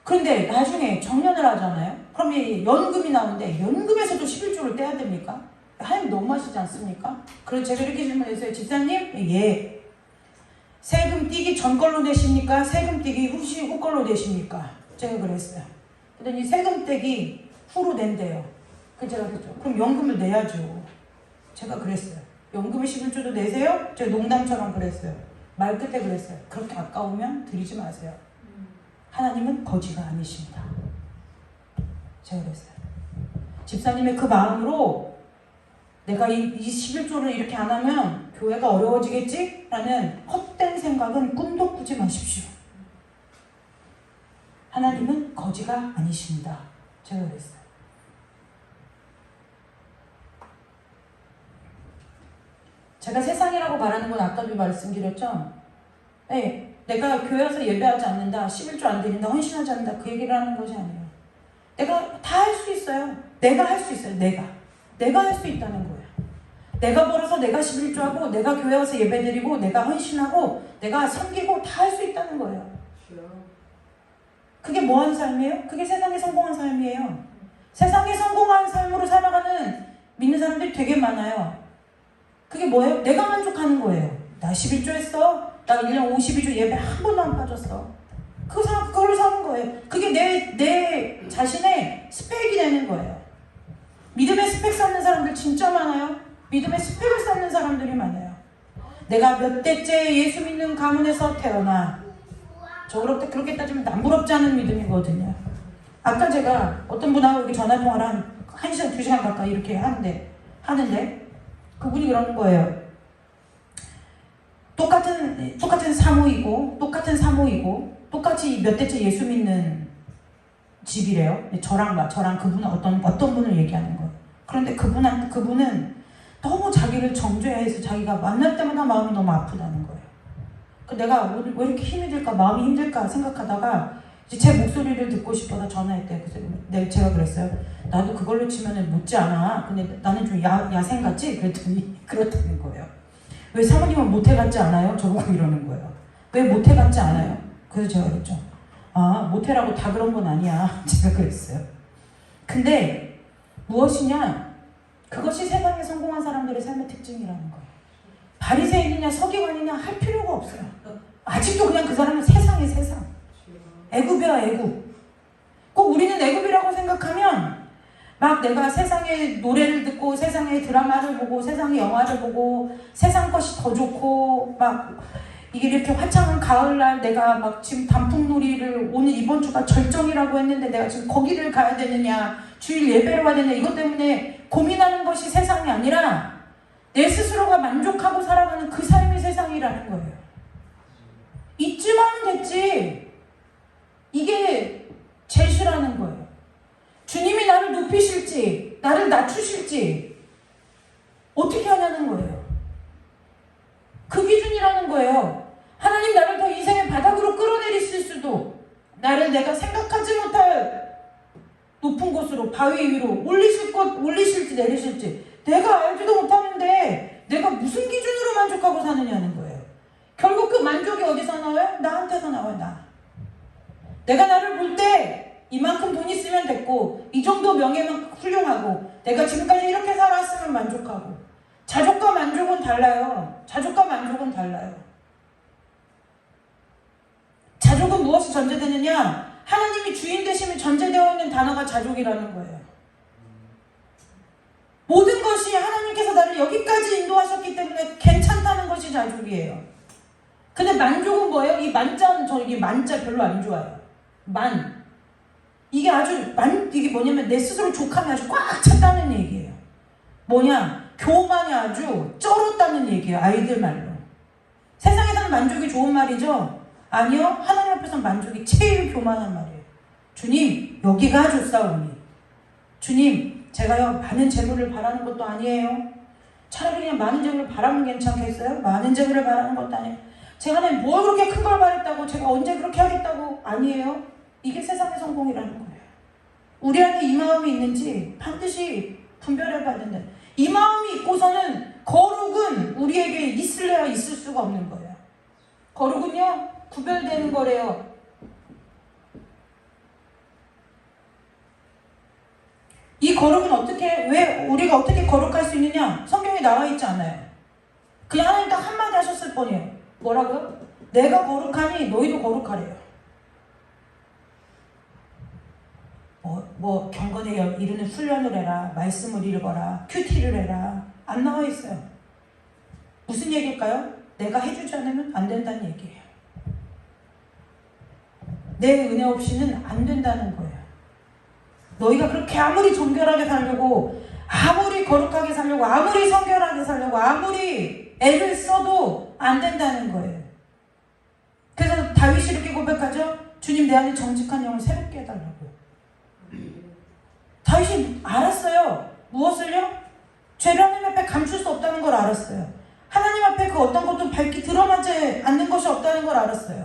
[SPEAKER 2] 그런데 나중에 정년을 하잖아요. 그럼 이 연금이 나오는데 연금에서도 11조를 떼야 됩니까? 하나님 너무하시지 않습니까? 그래서 제가 이렇게 질문했어요. 집사님, 예. 세금 떼기 전 걸로 내십니까? 세금 떼기 후 걸로 내십니까? 제가 그랬어요. 그랬더니 세금 떼기 후로 낸대요. 그래서 제가 그랬죠. 그럼 연금을 내야죠. 제가 그랬어요. 연금의 11조도 내세요? 제가 농담처럼 그랬어요. 말 끝에 그랬어요. 그렇게 아까우면 드리지 마세요. 하나님은 거지가 아니십니다. 제가 그랬어요. 집사님의 그 마음으로 내가 이 11조를 이렇게 안 하면 교회가 어려워지겠지? 라는 헛된 생각은 꿈도 꾸지 마십시오. 하나님은 거지가 아니십니다. 제가 그랬어요. 제가 세상이라고 말하는 건 아까도 말씀드렸죠? 네, 내가 교회 와서 예배하지 않는다, 11조 안 드린다, 헌신하지 않는다 그 얘기를 하는 것이 아니에요. 내가 다 할 수 있어요. 내가 할 수 있어요. 내가 할 수 있다는 거예요. 내가 벌어서 내가 11조하고 내가 교회 와서 예배드리고 내가 헌신하고 내가 섬기고 다 할 수 있다는 거예요. 그게 뭐 하는 삶이에요? 그게 세상에 성공한 삶이에요. 세상에 성공한 삶으로 살아가는 믿는 사람들이 되게 많아요. 그게 뭐예요? 내가 만족하는 거예요. 나 11조 했어. 나 1년 52조 예배 한 번도 안 빠졌어. 그걸로 사는 거예요. 그게 내 자신의 스펙이 되는 거예요. 믿음의 스펙 쌓는 사람들 진짜 많아요. 믿음의 스펙을 쌓는 사람들이 많아요. 내가 몇 대째 예수 믿는 가문에서 태어나. 저 그렇게 따지면 남부럽지 않은 믿음이거든요. 아까 제가 어떤 분하고 이렇게 전화통화를 한 1시간, 2시간 가까이 이렇게 하는데 그분이 그러는 거예요. 똑같은 사모이고 똑같이 몇 대째 예수 믿는 집이래요. 저랑 그분은 어떤 분을 얘기하는 거예요. 그런데 그분은 너무 자기를 정죄해서 자기가 만날 때마다 마음이 너무 아프다는 거예요. 내가 왜 이렇게 힘이 들까, 마음이 힘들까 생각하다가 이제 제 목소리를 듣고 싶어서 전화했대요. 그래서 제가 그랬어요. 나도 그걸로 치면은 못지 않아. 근데 나는 좀 야생 같지? 그랬더니 그렇다는 거예요. 왜 사모님은 모태 같지 않아요? 저보고 이러는 거예요. 왜 모태 같지 않아요? 그래서 제가 그랬죠. 아, 모태라고 다 그런 건 아니야. 제가 그랬어요. 근데 무엇이냐? 그것이 세상에 성공한 사람들의 삶의 특징이라는 거예요. 바리새인이냐 서기관이냐 할 필요가 없어요. 아직도 그냥 그 사람은 세상이에요, 세상. 애굽이야, 애굽. 꼭 우리는 애굽이라고 생각하면 막 내가 세상의 노래를 듣고 세상의 드라마를 보고 세상의 영화를 보고 세상 것이 더 좋고 막 이게 이렇게 화창한 가을날 내가 막 지금 단풍놀이를 오늘 이번 주가 절정이라고 했는데 내가 지금 거기를 가야 되느냐 주일 예배를 가야 되느냐 이것 때문에 고민하는 것이 세상이 아니라 내 스스로가 만족하고 살아가는 그 삶이 세상이라는 거예요. 이쯤 하면 됐지. 이게 제시라는 거예요. 주님이 나를 높이실지 나를 낮추실지 어떻게 하냐는 거예요. 그 기준이라는 거예요. 하나님 나를 더 인생의 바닥으로 끌어내리실 수도 나를 내가 생각하지 못할 높은 곳으로 바위 위로 올리실지 내리실지 내가 알지도 못하는데 내가 무슨 기준으로 만족하고 사느냐는 거예요. 결국 그 만족이 어디서 나와요? 나한테서 나와요. 내가 나를 볼 때 이만큼 돈 있으면 됐고 이 정도 명예만 훌륭하고 내가 지금까지 이렇게 살았으면 만족하고 자족과 만족은 달라요. 자족과 만족은 달라요. 자족은 무엇이 전제되느냐? 하나님이 주인 되심이 전제되어 있는 단어가 자족이라는 거예요. 모든 것이 하나님께서 나를 여기까지 인도하셨기 때문에 괜찮다는 것이 자족이에요. 근데 만족은 뭐예요? 이 만자는 이게 만자 별로 안 좋아요. 이게 뭐냐면 내 스스로 족함이 아주 꽉 찼다는 얘기예요. 뭐냐? 교만이 아주 쩔었다는 얘기예요. 아이들 말로. 세상에서는 만족이 좋은 말이죠? 아니요. 하나님 앞에서는 만족이 제일 교만한 말이에요. 주님, 여기가 좋사오니. 주님, 제가요 많은 재물을 바라는 것도 아니에요. 차라리 그냥 많은 재물을 바라면 괜찮겠어요? 많은 재물을 바라는 것도 아니에요. 제가 뭘 그렇게 큰 걸 바랬다고 제가 언제 그렇게 하겠다고 아니에요. 이게 세상의 성공이라는 거예요. 우리 안에 이 마음이 있는지 반드시 분별해 봐야 된다. 이 마음이 있고서는 거룩은 우리에게 있을래야 있을 수가 없는 거예요. 거룩은요, 구별되는 거래요. 이 거룩은 어떻게, 왜 우리가 어떻게 거룩할 수 있느냐? 성경에 나와 있지 않아요. 그냥 하나님 딱 한마디 하셨을 뿐이에요. 뭐라고요? 내가 거룩하니 너희도 거룩하래요. 경건에 이르는 훈련을 해라, 말씀을 읽어라, 큐티를 해라. 안 나와 있어요. 무슨 얘기일까요? 내가 해주지 않으면 안 된다는 얘기예요. 내 은혜 없이는 안 된다는 거예요. 너희가 그렇게 아무리 정결하게 살려고, 아무리 거룩하게 살려고, 아무리 성결하게 살려고, 아무리 애를 써도 안 된다는 거예요. 그래서 다윗이 이렇게 고백하죠. 주님, 내 안에 정직한 영을 새롭게 해달라고. 다윗이 알았어요. 무엇을요? 죄를 하나님 앞에 감출 수 없다는 걸 알았어요. 하나님 앞에 그 어떤 것도 밝히 드러나지 않는 것이 없다는 걸 알았어요.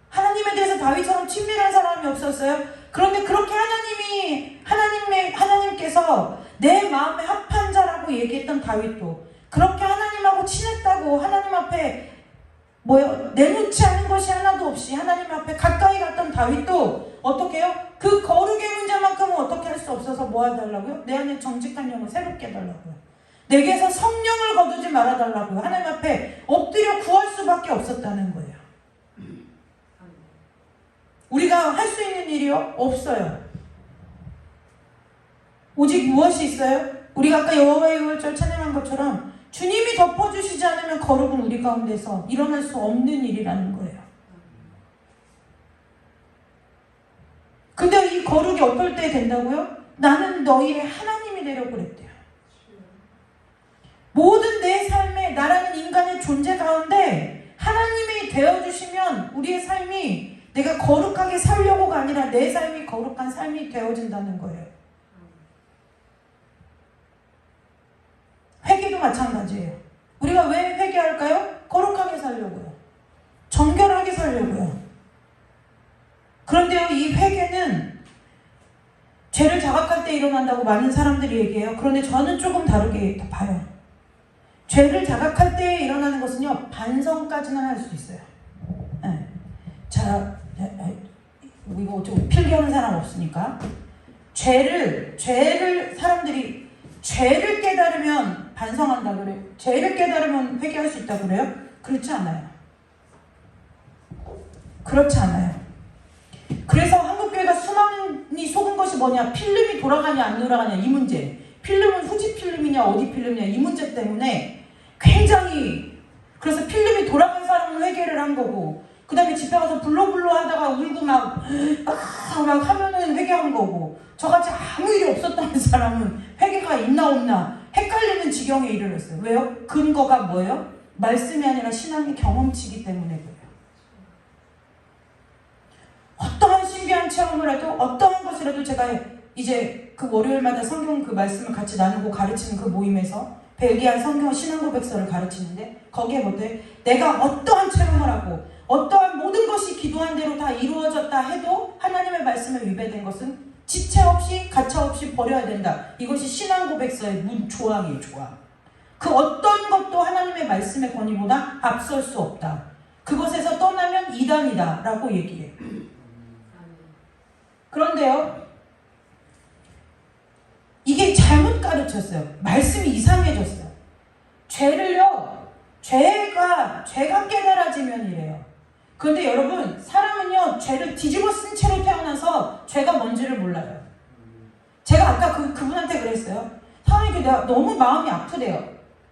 [SPEAKER 2] 하나님에 대해서 다윗처럼 친밀한 사람이 없었어요. 그런데 그렇게 하나님께서 내 마음에 합한 자라고 얘기했던 다윗도, 그렇게 하나님하고 친했다고 하나님 앞에 내놓지 않은 것이 하나도 없이 하나님 앞에 가까이 갔던 다윗도 어떻게 해요? 그 거룩의 문제만큼은 어떻게 할 수 없어서 뭐 해달라고요? 내 안에 정직한 영을 새롭게 해달라고요. 내게서 성령을 거두지 말아달라고요. 하나님 앞에 엎드려 구할 수밖에 없었다는 거예요. 우리가 할 수 있는 일이요? 없어요. 오직 무엇이 있어요? 우리가 아까 여호와의 유월절 찬양한 것처럼 주님이 덮어주시지 않으면 거룩은 우리 가운데서 일어날 수 없는 일이라는 거예요. 근데 이 거룩이 어떨 때 된다고요? 나는 너희의 하나님이 되려고 그랬대요. 모든 내 삶에, 나라는 인간의 존재 가운데 하나님이 되어주시면 우리의 삶이 내가 거룩하게 살려고가 아니라 내 삶이 거룩한 삶이 되어진다는 거예요. 회개도 마찬가지예요. 우리가 왜 회개할까요? 거룩하게 살려고요. 정결하게 살려고요. 그런데요, 이 회개는 죄를 자각할 때 일어난다고 많은 사람들이 얘기해요. 그런데 저는 조금 다르게 봐요. 죄를 자각할 때 일어나는 것은요, 반성까지는 할 수 있어요. 네. 이거 어쩌고 필기하는 사람 없으니까. 사람들이 죄를 깨달으면 반성한다 그래요. 죄를 깨달으면 회개할 수 있다 그래요? 그렇지 않아요. 그렇지 않아요. 그래서 한국교회가 수많이 속은 것이 뭐냐? 필름이 돌아가냐 안 돌아가냐 이 문제. 필름은 후지 필름이냐 어디 필름이냐 이 문제 때문에 굉장히, 그래서 필름이 돌아간 사람은 회개를 한 거고, 그 다음에 집에 가서 불러불러 하다가 울고 막 하면은 회개한 거고, 저같이 아무 일이 없었다는 사람은 회개가 있나 없나 헷갈리는 지경에 이르렀어요. 왜요? 근거가 뭐예요? 말씀이 아니라 신앙의 경험치이기 때문에 그래요. 어떠한 신비한 체험을 해도, 어떠한 것이라도, 제가 이제 그 월요일마다 성경 그 말씀을 같이 나누고 가르치는 그 모임에서 벨기안 성경 신앙고백서를 가르치는데, 거기에 뭐돼? 내가 어떠한 체험을 하고 어떠한 모든 것이 기도한 대로 다 이루어졌다 해도 하나님의 말씀에 위배된 것은 지체 없이 가차 없이 버려야 된다. 이것이 신앙고백서의 조항이에요. 조항. 그 어떤 것도 하나님의 말씀의 권위보다 앞설 수 없다. 그것에서 떠나면 이단이다 라고 얘기해요. 그런데요, 이게 잘못 가르쳤어요. 말씀이 이상해졌어요. 죄가 깨달아지면 이래요. 그런데 여러분, 사람은요, 죄를 뒤집어 쓴 채로 태어나서 죄가 뭔지를 몰라요. 제가 아까 그분한테 그랬어요. 사람이 내가 너무 마음이 아프대요.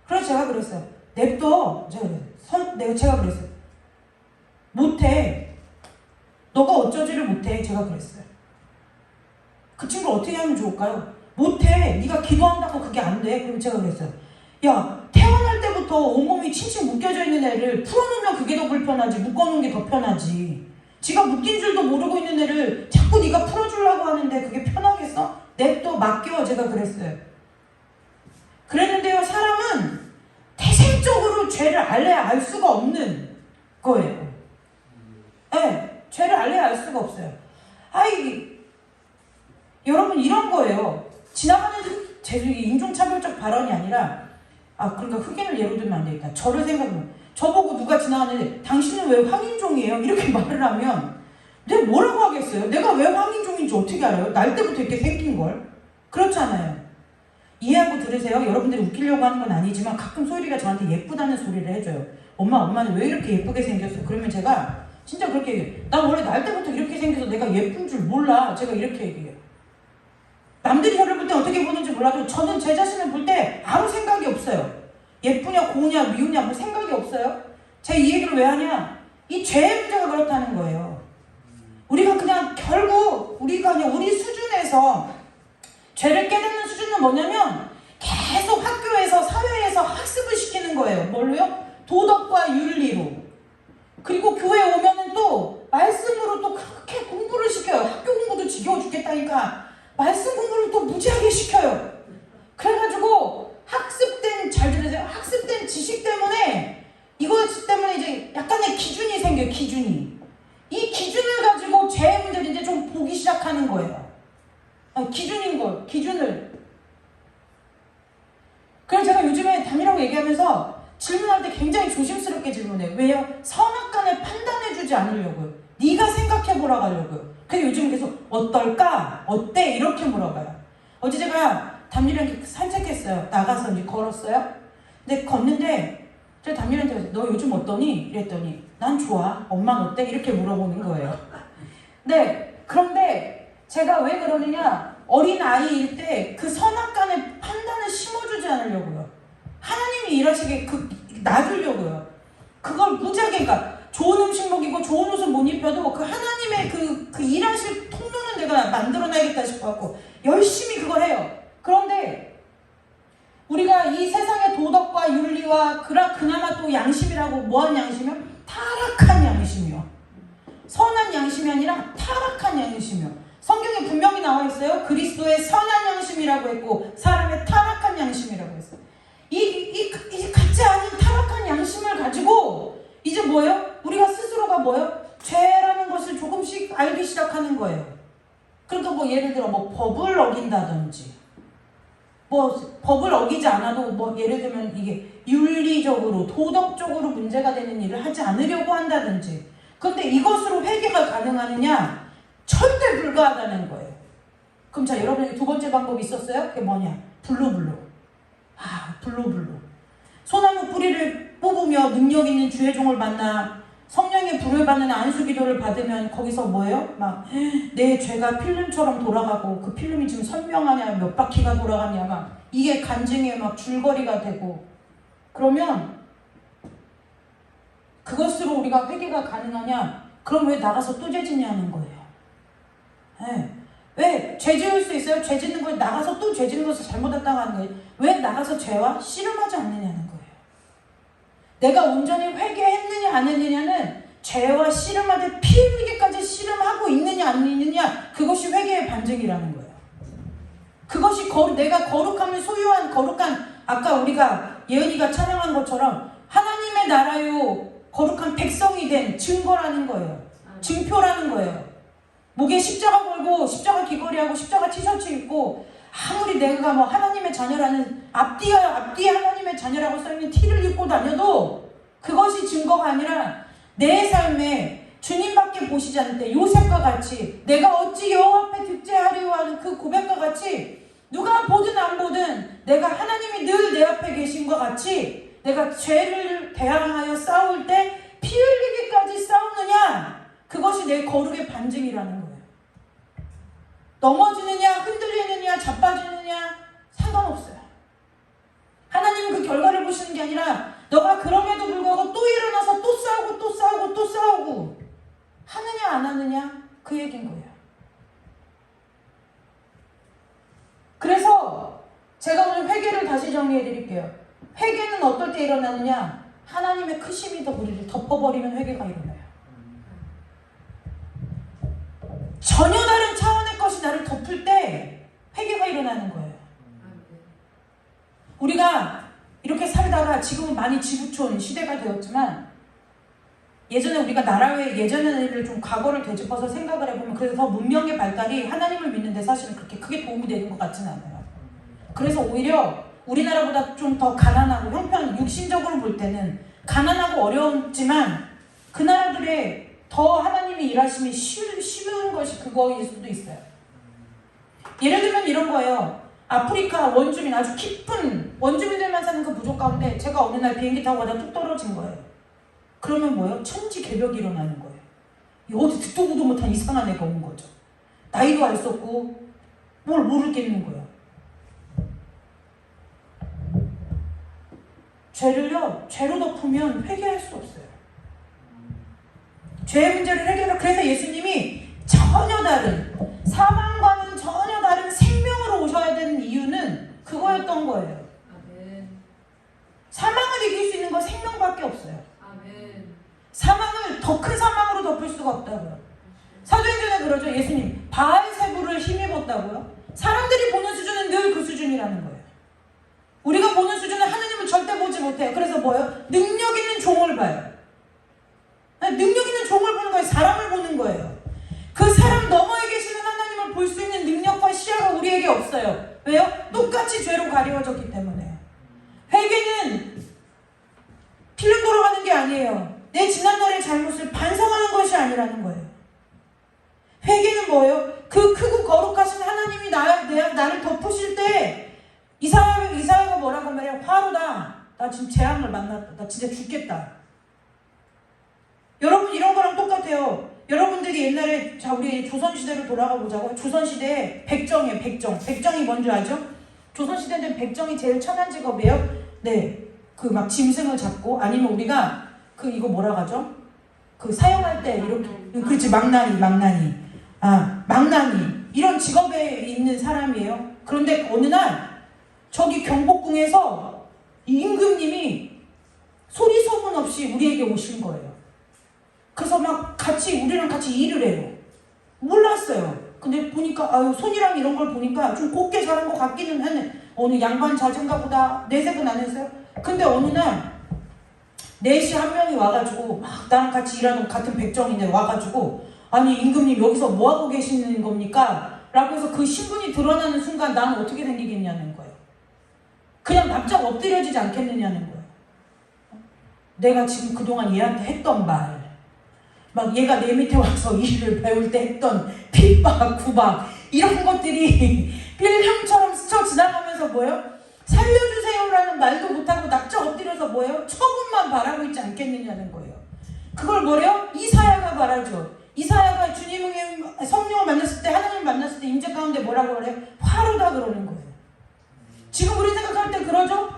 [SPEAKER 2] 그래서 제가 그랬어요. 냅둬. 제가 그랬어요. 못해. 너가 어쩌지를 못해. 제가 그랬어요. 그 친구를 어떻게 하면 좋을까요? 못해. 네가 기도한다고 그게 안 돼. 그럼 제가 그랬어요. 야, 태어날 때부터 온몸이 칭칭 묶여져 있는 애를 풀어놓으면 그게 더 불편하지, 묶어놓은 게 더 편하지. 지가 묶인 줄도 모르고 있는 애를 자꾸 네가 풀어주려고 하는데 그게 편하겠어? 냅둬, 맡겨. 제가 그랬어요. 그랬는데요, 사람은 태생적으로 죄를 알래야 알 수가 없는 거예요. 네, 죄를 알래야 알 수가 없어요. 아이, 여러분 이런 거예요. 지나가는 제 인종차별적 발언이 아니라 그러니까 흑인을 예로 들면 안 되겠다. 저를 생각하면 저보고 누가 지나가는데 당신은 왜 황인종이에요? 이렇게 말을 하면 내가 뭐라고 하겠어요? 내가 왜 황인종인지 어떻게 알아요? 날 때부터 이렇게 생긴 걸? 그렇잖아요. 이해하고 들으세요. 여러분들이 웃기려고 하는 건 아니지만 가끔 소율이가 저한테 예쁘다는 소리를 해줘요. 엄마는 왜 이렇게 예쁘게 생겼어? 그러면 제가 진짜 그렇게 얘기해요. 난 원래 날 때부터 이렇게 생겨서 내가 예쁜 줄 몰라. 제가 이렇게 얘기해요. 남들이 저를 볼 때 어떻게 보는지 몰라도 저는 제 자신을 볼 때 아무 생각이 없어요. 예쁘냐 고우냐 미우냐 뭐 생각이 없어요. 제가 이 얘기를 왜 하냐? 이 죄의 문제가 그렇다는 거예요. 우리가 그냥 결국 우리가 그냥 우리 수준에서 죄를 깨닫는 수준은 뭐냐면 계속 학교에서 사회에서 학습을 시키는 거예요. 뭘로요? 도덕과 윤리로. 그리고 교회 오면은 또 말씀으로 또 그렇게 공부를 시켜요. 학교 공부도 지겨워 죽겠다니까 말씀 공부를 또 무지하게 시켜요. 그래가지고 잘 들으세요. 학습된 지식 때문에 이것 때문에 이제 약간의 기준이 생겨요. 기준이. 이 기준을 가지고 죄의 문제를 이제 좀 보기 시작하는 거예요. 기준인 걸, 기준을. 그래서 제가 요즘에 담이라고 얘기하면서 질문할 때 굉장히 조심스럽게 질문해요. 왜요? 선악간을 판단해주지 않으려고요. 네가 생각해보라고 하려고요. 그래서 요즘 계속 어떨까? 어때? 이렇게 물어봐요. 어제 제가 담이랑 산책했어요. 나가서 이제 걸었어요. 근데 걷는데 제가 담이한테 너 요즘 어떠니? 이랬더니 난 좋아. 엄마는 어때? 이렇게 물어보는 거예요. 네, 그런데 제가 왜 그러느냐? 어린 아이일 때 그 선악간의 판단을 심어주지 않으려고요. 하나님이 일하시게 놔주려고요. 그걸 무지하게, 그러니까 좋은 음식 먹이고 좋은 옷을 못 입혀도 그 하나님의 그 일하실 통로는 내가 만들어놔야겠다 싶어갖고 열심히 그걸 해요. 그런데 우리가 이 세상의 도덕과 윤리와 그나마 또 양심이라고 뭐한 양심이요? 타락한 양심이요. 선한 양심이 아니라 타락한 양심이요. 성경에 분명히 나와 있어요. 그리스도의 선한 양심이라고 했고 사람의 타락한 양심이라고 했어요. 이 같지 않은 타락한 양심을 가지고 이제 뭐예요? 우리가 스스로가 뭐예요? 죄라는 것을 조금씩 알기 시작하는 거예요. 그러니까 뭐 예를 들어 뭐 법을 어긴다든지 뭐 법을 어기지 않아도 뭐 예를 들면 이게 윤리적으로 도덕적으로 문제가 되는 일을 하지 않으려고 한다든지. 그런데 이것으로 회개가 가능하느냐? 절대 불가하다는 거예요. 그럼 자, 여러분에게 두 번째 방법이 있었어요? 그게 뭐냐? 블루블루. 블루블루. 소나무 뿌리를 뽑으며 능력 있는 주의 종을 만나 성령의 불을 받는 안수기도를 받으면 거기서 뭐예요? 막 내 죄가 필름처럼 돌아가고 그 필름이 지금 선명하냐 몇 바퀴가 돌아가냐 막 이게 간증에 막 줄거리가 되고 그러면 그것으로 우리가 회개가 가능하냐? 그럼 왜 나가서 또 죄짓냐는 거예요. 네. 왜? 죄 지을 수 있어요? 죄 짓는 거에 나가서 또 죄 짓는 것을 잘못했다고 하는 거예요. 왜 나가서 죄와 씨름하지 않느냐는 거예요. 내가 온전히 회개했느냐 안 했느냐는 죄와 씨름하되 피 흘리기까지 씨름하고 있느냐 안 있느냐 그것이 회개의 반증이라는 거예요. 그것이 내가 거룩함을 소유한 거룩한 아까 우리가 예은이가 찬양한 것처럼 하나님의 나라요 거룩한 백성이 된 증거라는 거예요. 증표라는 거예요. 목에 십자가 걸고 십자가 귀걸이하고 십자가 티셔츠 입고 아무리 내가 뭐 하나님의 자녀라는 앞뒤에 하나님의 자녀라고 써있는 티를 입고 다녀도 그것이 증거가 아니라 내 삶에 주님밖에 보시지 않을 때 요셉과 같이 내가 어찌 여호와 앞에 득죄하리요 하는 그 고백과 같이 누가 보든 안 보든 내가 하나님이 늘 내 앞에 계신과 같이 내가 죄를 대항하여 싸울 때 피 흘리기까지 싸우느냐 그것이 내 거룩의 반증이라는 거예요. 넘어지느냐 흔들리느냐 자빠지느냐 상관없어요. 하나님은 그 결과를 보시는 게 아니라 너가 그럼에도 불구하고 또 일어나서 또 싸우고 또 싸우고 또 싸우고 하느냐 안 하느냐 그 얘기인 거예요. 그래서 제가 오늘 회개를 다시 정리해 드릴게요. 회개는 어떨 때 일어나느냐? 하나님의 크심이 더 우리를 덮어버리면 회개가 일어나요. 전혀 다른 차원의 것이 나를 덮을 때 회개가 일어나는 거예요. 우리가 이렇게 살다가 지금은 많이 지구촌 시대가 되었지만
[SPEAKER 4] 예전에 우리가 나라의 예전의 좀 과거를 되짚어서 생각을 해보면 그래서 더 문명의 발달이 하나님을 믿는데 사실은 그렇게 크게 도움이 되는 것 같지는 않아요. 그래서 오히려 우리나라보다 좀 더 가난하고 형편 육신적으로 볼 때는 가난하고 어려웠지만 그 나라들의 더 하나님이 일하심이 쉬운 것이 그거일 수도 있어요. 예를 들면 이런 거예요. 아프리카 원주민, 아주 깊은 원주민들만 사는 그 부족 가운데 제가 어느 날 비행기 타고 가다 뚝 떨어진 거예요. 그러면 뭐예요? 천지개벽이 일어나는 거예요. 어디 듣도 보도 못한 이상한 애가 온 거죠. 나이도 알 수 없고 뭘 모르겠는 거예요. 죄로 덮으면 회개할 수 없어요. 죄의 문제를 해결하고 그래서 예수님이 전혀 다른 사망과는 전혀 다른 생명으로 오셔야 되는 이유는 그거였던 거예요.
[SPEAKER 3] 아멘.
[SPEAKER 4] 사망을 이길 수 있는 건 생명밖에 없어요.
[SPEAKER 3] 아멘.
[SPEAKER 4] 사망을 더 큰 사망으로 덮을 수가 없다고요. 사도행전에 그러죠. 예수님 바알세부를 힘입었다고요. 사람들이 보는 수준은 늘 그 수준이라는 거예요. 우리가 보는 수준은 하나님을 절대 보지 못해요. 그래서 뭐예요? 능력 있는 종을 봐요. 능력 있는 종을 보는 거예요. 사람을 보는 거예요. 그 사람 너머에 계시는 하나님을 볼 수 있는 능력과 시야가 우리에게 없어요. 왜요? 똑같이 죄로 가리워졌기 때문에. 회개는 필름 돌아가는 게 아니에요. 내 지난날의 잘못을 반성하는 것이 아니라는 거예요. 회개는 뭐예요? 그 크고 거룩하신 하나님이 나를 덮으실 때 이사야가 뭐라고 말해요? 화로다. 나 지금 재앙을 만났다. 나 진짜 죽겠다. 여러분 이런 거랑 똑같아요. 여러분들이 옛날에 우리 조선시대로 돌아가 보자고. 조선시대에 백정이에요. 백정이 뭔지 알죠? 조선시대는 백정이 제일 천한 직업이에요. 네, 그 막 짐승을 잡고 아니면 우리가 그 이거 뭐라 하죠? 그 사용할 때 이렇게 그렇지 망나니 이런 직업에 있는 사람이에요. 그런데 어느 날 저기 경복궁에서 임금님이 소리 소문 없이 우리에게 오신 거예요. 그래서 막 우리랑 같이 일을 해요. 몰랐어요. 근데 보니까 손이랑 이런 걸 보니까 좀 곱게 자란 것 같기는 하네. 어느 양반 자제인가 보다. 내색은 안 했어요. 근데 어느 날 4시 한 명이 와가지고 막 나랑 같이 일하는 같은 백정인데 와가지고 아니 임금님 여기서 뭐하고 계시는 겁니까? 라고 해서 그 신분이 드러나는 순간 나는 어떻게 생기겠냐는 거예요. 그냥 납작 엎드려지지 않겠느냐는 거예요. 내가 지금 그동안 얘한테 했던 말, 막 얘가 내 밑에 와서 일을 배울 때 했던 핍박, 구박 이런 것들이 필름처럼 스쳐 지나가면서 뭐예요? 살려주세요라는 말도 못하고 납작 엎드려서 뭐예요? 처분만 바라고 있지 않겠느냐는 거예요. 그걸 뭐래요? 이사야가 말하죠. 이사야가 주님의 성령을 만났을 때 하나님을 만났을 때 임재 가운데 뭐라고 그래요? 화로다 그러는 거예요. 지금 우리 생각할 때 그러죠?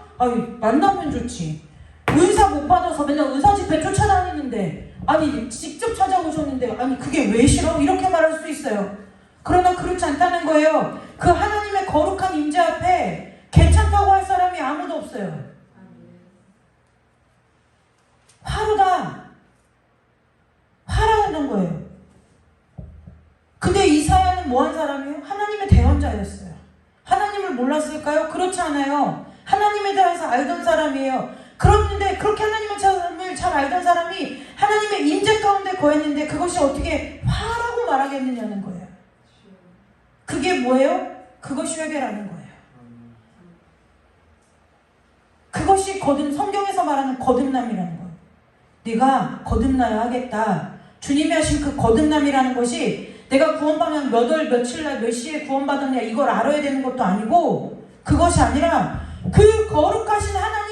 [SPEAKER 4] 만나면 좋지. 의사 못 받아서 맨날 의사 집회 쫓아다니는데 아니 직접 찾아오셨는데 아니 그게 왜 싫어? 이렇게 말할 수 있어요. 그러나 그렇지 않다는 거예요. 그 하나님의 거룩한 임재 앞에 괜찮다고 할 사람이 아무도 없어요. 화라는 거예요. 근데 이사야는 뭐한 사람이에요? 하나님의 대언자였어요. 하나님을 몰랐을까요? 그렇지 않아요. 하나님에 대해서 알던 사람이에요. 그런데 그렇게 하나님을 잘 알던 사람이 하나님의 임재 가운데 거했는데 그것이 어떻게 화라고 말하겠느냐는 거예요. 그게 뭐예요? 그것이 회개라는 거예요. 그것이 성경에서 말하는 거듭남이라는 거예요. 네가 거듭나야 하겠다. 주님이 하신 그 거듭남이라는 것이 내가 구원받으면 몇 월 며칠 날 몇 시에 구원받았냐 이걸 알아야 되는 것도 아니고 그것이 아니라 그 거룩하신 하나님이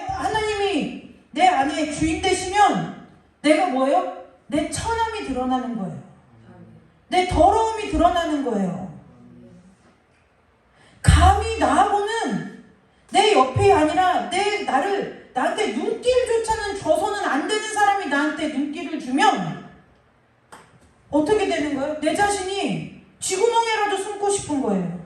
[SPEAKER 4] 하나님이 내 안에 주인 되시면 내가 뭐예요? 내 천함이 드러나는 거예요. 내 더러움이 드러나는 거예요. 감히 나하고는 내 옆이 아니라 나한테 눈길조차는 줘서는 안 되는 사람이 나한테 눈길을 주면 어떻게 되는 거예요? 내 자신이 쥐구멍에라도 숨고 싶은 거예요.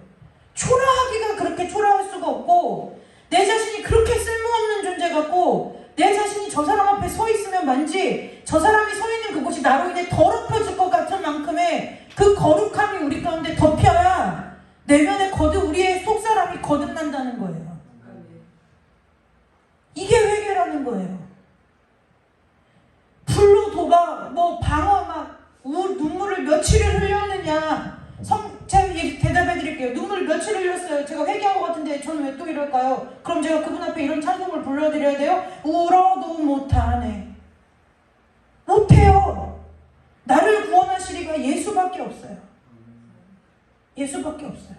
[SPEAKER 4] 초라하기가 그렇게 초라할 수가 없고 내 자신이 그렇게 쓸모없는 존재 같고 내 자신이 저 사람 앞에 서 있으면 만지 저 사람이 서 있는 그곳이 나로 인해 더럽혀질 것 같은 만큼의 그 거룩함이 우리 가운데 덮여야 내면에 우리의 속사람이 거듭난다는 거예요. 이게 회개라는 거예요. 불로
[SPEAKER 2] 얼마나 제가 대답해 드릴게요. 눈물 며칠 흘렸어요. 제가 회개한 것 같은데 저는 왜 또 이럴까요? 그럼 제가 그분 앞에 이런 찬송을 불러드려야 돼요? 울어도 못하네. 못해요. 나를 구원하시리가 예수밖에 없어요. 예수밖에 없어요.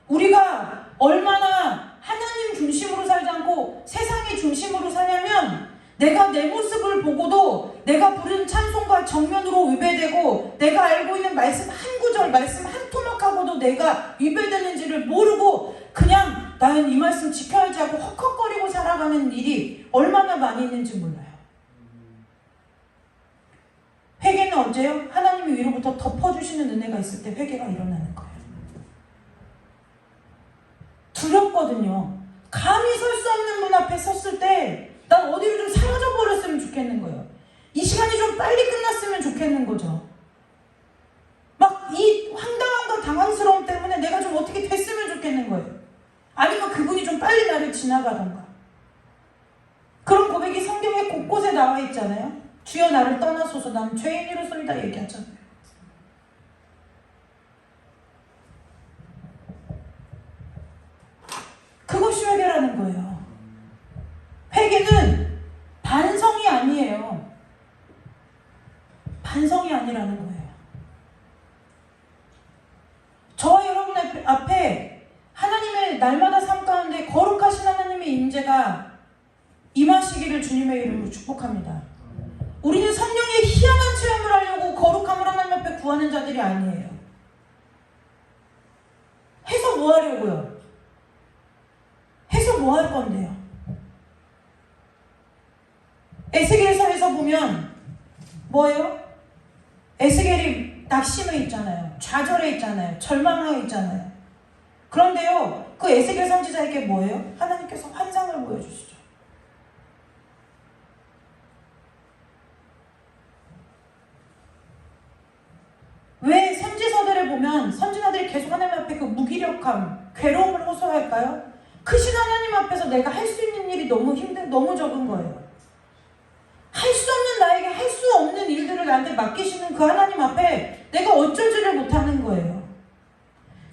[SPEAKER 2] 우리가 얼마나 하나님 중심으로 살지 않고 세상의 중심으로 살려면 내가 내 모습을 보고도 내가 부른 찬송과 정면으로 위배되고 내가 알고 있는 말씀 한 구절, 말씀 한 토막하고도 내가 위배되는지를 모르고 그냥 나는 이 말씀 지켜야지 하고 헉헉거리고 살아가는 일이 얼마나 많이 있는지 몰라요. 회개는 언제요? 하나님이 위로부터 덮어주시는 은혜가 있을 때 회개가 일어나는 거예요. 두렵거든요. 감히 설 수 없는 문 앞에 섰을 때 난 어디로 좀 사라져 버렸으면 좋겠는 거예요. 이 시간이 좀 빨리 끝났으면 좋겠는 거죠. 막 이 황당함과 당황스러움 때문에 내가 좀 어떻게 됐으면 좋겠는 거예요. 아니면 그분이 좀 빨리 나를 지나가던가. 그런 고백이 성경에 곳곳에 나와 있잖아요. 주여 나를 떠나소서 나는 죄인이로소이다 얘기하잖아요. 그것이 회개라는 거예요. 회개는 반성이 아니에요. 반성이 아니라는 거예요. 저와 여러분 앞에 하나님의 날마다 삶 가운데 거룩하신 하나님의 임재가 임하시기를 주님의 이름으로 축복합니다. 우리는 성령의 희한한 체험을 하려고 거룩함을 하나님 앞에 구하는 자들이 아니에요. 해서 뭐 하려고요? 해서 뭐 할 건데요? 에스겔서에서 보면 뭐예요? 에스겔이 낙심해 있잖아요. 좌절해 있잖아요. 절망해 있잖아요. 그런데요, 그 에스겔 선지자에게 뭐예요? 하나님께서 환상을 보여주시죠. 왜 선지서들을 보면 선지자들이 계속 하나님 앞에 그 무기력함, 괴로움을 호소할까요? 크신 하나님 앞에서 내가 할 수 있는 일이 너무 적은 거예요. 할 수 없는 나에게 할 수 없는 일들을 나한테 맡기시는 그 하나님 앞에 내가 어쩌지를 못하는 거예요.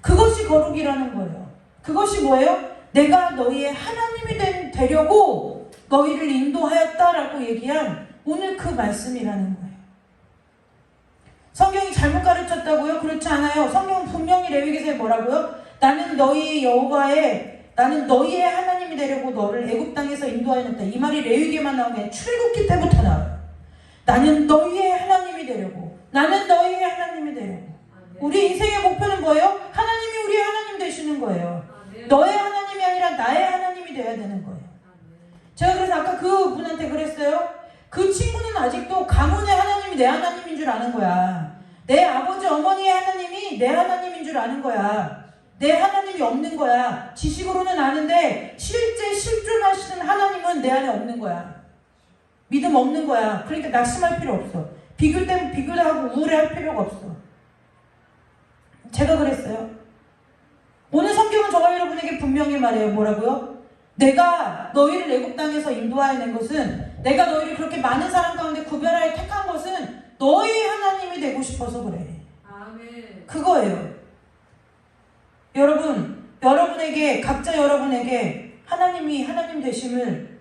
[SPEAKER 2] 그것이 거룩이라는 거예요. 그것이 뭐예요? 내가 너희의 하나님이 되려고 너희를 인도하였다라고 얘기한 오늘 그 말씀이라는 거예요. 성경이 잘못 가르쳤다고요? 그렇지 않아요. 성경은 분명히 레위기서에 뭐라고요? 나는 너희의 하나님이 되려고 너를 애굽 땅에서 인도하였다. 이 말이 레위기에만 나오는 게 출애굽기 때부터 나와요. 나는 너희의 하나님이 되려고. 나는 너희의 하나님이 되려고. 우리 인생의 목표는 뭐예요? 하나님이 우리의 하나님 되시는 거예요. 너의 하나님이 아니라 나의 하나님이 되어야 되는 거예요. 제가 그래서 아까 그 분한테 그랬어요. 그 친구는 아직도 가문의 하나님이 내 하나님인 줄 아는 거야. 내 아버지 어머니의 하나님이 내 하나님인 줄 아는 거야. 내 하나님이 없는 거야. 지식으로는 아는데 실제 실존하시는 하나님은 내 안에 없는 거야. 믿음 없는 거야. 그러니까 낙심할 필요 없어. 비교 때문에 비교도 하고 우울해할 필요가 없어. 제가 그랬어요. 오늘 성경은 저와 여러분에게 분명히 말해요. 뭐라고요? 내가 너희를 애굽 땅에서 인도하여낸 것은, 내가 너희를 그렇게 많은 사람 가운데 구별하여 택한 것은 너희 하나님이 되고 싶어서 그래.
[SPEAKER 3] 아멘.
[SPEAKER 2] 그거예요. 여러분에게, 각자 여러분에게 하나님이 하나님 되심을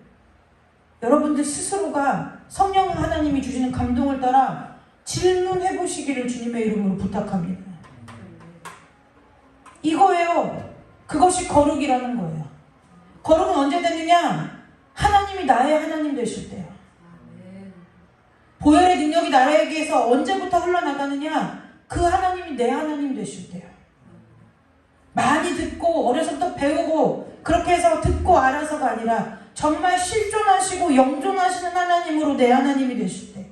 [SPEAKER 2] 여러분들 스스로가 성령 하나님이 주시는 감동을 따라 질문해 보시기를 주님의 이름으로 부탁합니다. 이거예요. 그것이 거룩이라는 거예요. 거룩은 언제 되느냐? 하나님이 나의 하나님 되실 때요. 보혈의 능력이 나에게서 언제부터 흘러나가느냐? 그 하나님이 내 하나님 되실 때요. 많이 듣고 어려서부터 배우고 그렇게 해서 듣고 알아서가 아니라 정말 실존하시고 영존하시는 하나님으로 내 하나님이 되실 때,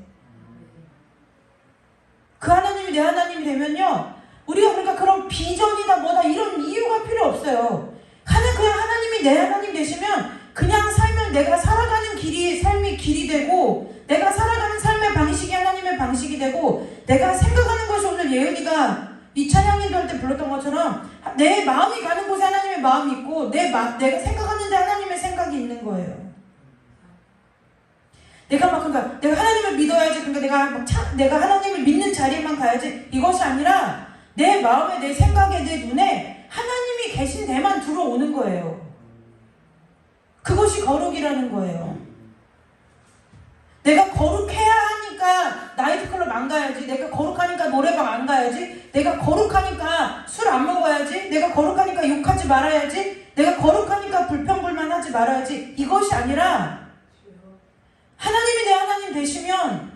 [SPEAKER 2] 그 하나님이 내 하나님이 되면요, 우리가 그러니까 그런 비전이다 뭐다 이런 이유가 필요 없어요. 그냥 하나님이 내 하나님 되시면 그냥 살면 내가 살아가는 삶이 길이 되고, 내가 살아가는 삶의 방식이 하나님의 방식이 되고, 내가 생각하는 것이 오늘 예은이가 이 찬양인도 할 때 불렀던 것처럼 내 마음이 가는 곳에 하나님의 마음이 있고 내가 생각하는 데 하나님의 생각이 있는 거예요. 내가 하나님을 믿어야지. 그러니까 내가 하나님을 믿는
[SPEAKER 4] 자리에만 가야지 이것이 아니라 내 마음에, 내 생각에, 내 눈에 하나님이 계신 데만 들어오는 거예요. 그것이 거룩이라는 거예요. 내가 거룩해야 하니까 나이트클럽 안 가야지, 내가 거룩하니까 노래방 안 가야지, 내가 거룩하니까 술 안 먹어야지, 내가 거룩하니까 욕하지 말아야지, 내가 거룩하니까 불평불만하지 말아야지, 이것이 아니라 하나님이 내 하나님 되시면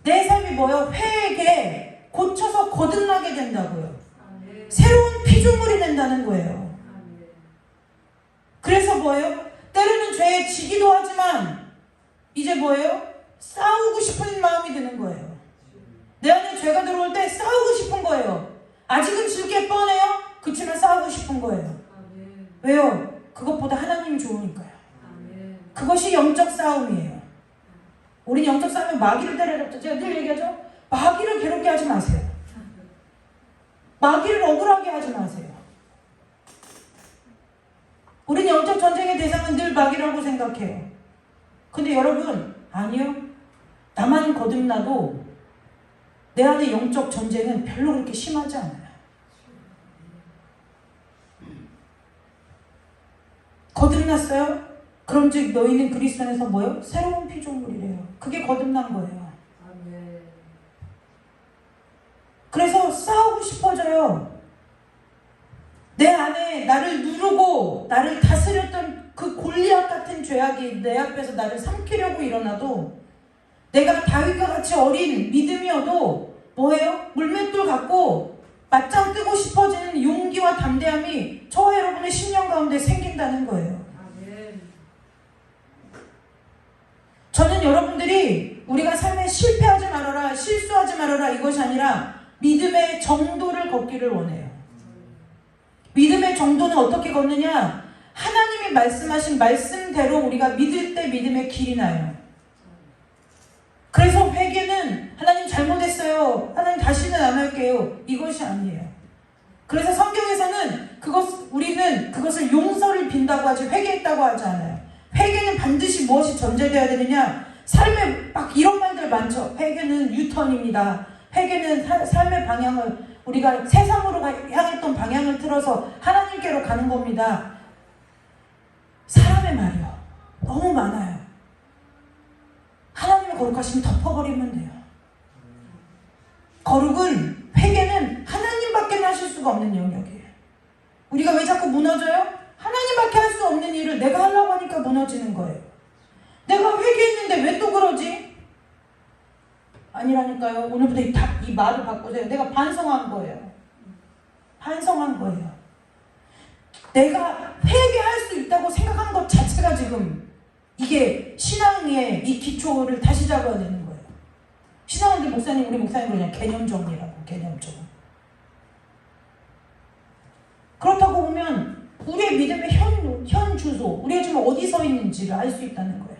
[SPEAKER 4] 내 삶이 뭐예요? 회개에 고쳐서 거듭나게 된다고요. 새로운 피조물이 된다는 거예요. 그래서 뭐예요? 때로는 죄에 지기도 하지만 이제 뭐예요? 싸우고 싶은 마음이 드는 거예요. 내 안에 죄가 들어올 때 싸우고 싶은 거예요. 아직은 질 게 뻔해요. 그치만 싸우고 싶은 거예요. 왜요? 그것보다 하나님이 좋으니까요. 그것이 영적 싸움이에요. 우린 영적 싸움에 마귀를 때려잡죠. 제가 늘 얘기하죠. 마귀를 괴롭게 하지 마세요. 마귀를 억울하게 하지 마세요. 우린 영적 전쟁의 대상은 늘 마귀라고 생각해요. 근데 여러분, 아니요. 나만 거듭나도 내 안의 영적 전쟁은 별로 그렇게 심하지 않아요. 거듭났어요? 그런즉 너희는 그리스도 안에서 뭐예요? 새로운 피조물이래요. 그게 거듭난 거예요. 그래서 싸우고 싶어져요. 내 안에 나를 누르고 나를 다스렸던 그 골리앗 같은 죄악이 내 앞에서 나를 삼키려고 일어나도 내가 다윗과 같이 어린 믿음이어도 뭐예요? 물맷돌 갖고 맞짱 뜨고 싶어지는 용기와 담대함이 저와 여러분의 심령 가운데 생긴다는 거예요. 저는 여러분들이 우리가 삶에 실패하지 말아라, 실수하지 말아라 이것이 아니라 믿음의 정도를 걷기를 원해요. 믿음의 정도는 어떻게 걷느냐? 하나님이 말씀하신 말씀대로 우리가 믿을 때 믿음의 길이 나요. 그래서 회개는 하나님 잘못했어요, 하나님 다시는 안 할게요, 이것이 아니에요. 그래서 성경에서는 우리는 그것을 용서를 빈다고 하지 회개했다고 하지 않아요. 회개는 반드시 무엇이 전제되어야 되느냐? 삶에 막 이런 말들 많죠. 회개는 유턴입니다. 회개는 삶의 방향을 우리가 세상으로 향했던 방향을 틀어서 하나님께로 가는 겁니다. 사람의 말이요. 너무 많아요. 하나님의 거룩하심을 덮어버리면 돼요. 거룩은, 회개는 하나님밖에 하실 수가 없는 영역이에요. 우리가 왜 자꾸 무너져요? 하나님밖에 할 수 없는 일을 내가 하려고 하니까 무너지는 거예요. 내가 회개했는데 왜 또 그러지? 아니라니까요. 오늘부터 이 말을 바꾸세요. 내가 반성한 거예요. 반성한 거예요. 내가 회개할 수 있다고 생각하는 것 자체가 지금 이게 신앙의 이 기초를 다시 잡아야 되는 거예요. 신앙은 우리 목사님 그냥 개념 정리라고, 개념 정리. 그렇다고 보면 우리의 믿음의 현 주소, 우리가 지금 어디 서 있는지를 알 수 있다는 거예요.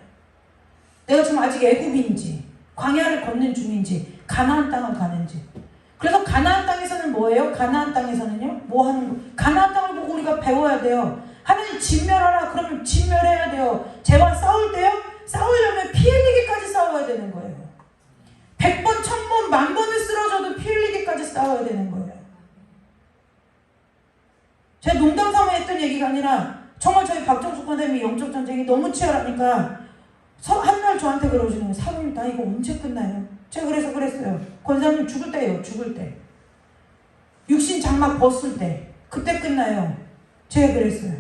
[SPEAKER 4] 내가 지금 아직 애굽인지, 광야를 걷는 중인지, 가나안 땅을 가는지. 그래서 가나안 땅에서는 뭐예요? 가나안 땅에서는요? 뭐 하는 거? 가나안 땅을 보고 우리가 배워야 돼요. 하나님 진멸하라 그러면 진멸해야 돼요. 죄와 싸울 때요? 싸우려면 피 흘리기까지 싸워야 되는 거예요. 100번, 1000번, 10,000번을 쓰러져도 피 흘리기까지 싸워야 되는 거예요. 제가 농담 삼아 했던 얘기가 아니라 정말 저희 박정숙 선생님이 영적 전쟁이 너무 치열하니까 한날 저한테 그러시는 거예요. 사모님 나 이거 언제 끝나요? 제가 그래서 그랬어요. 권사님 죽을 때예요. 죽을 때. 육신 장막 벗을 때. 그때 끝나요. 제가 그랬어요.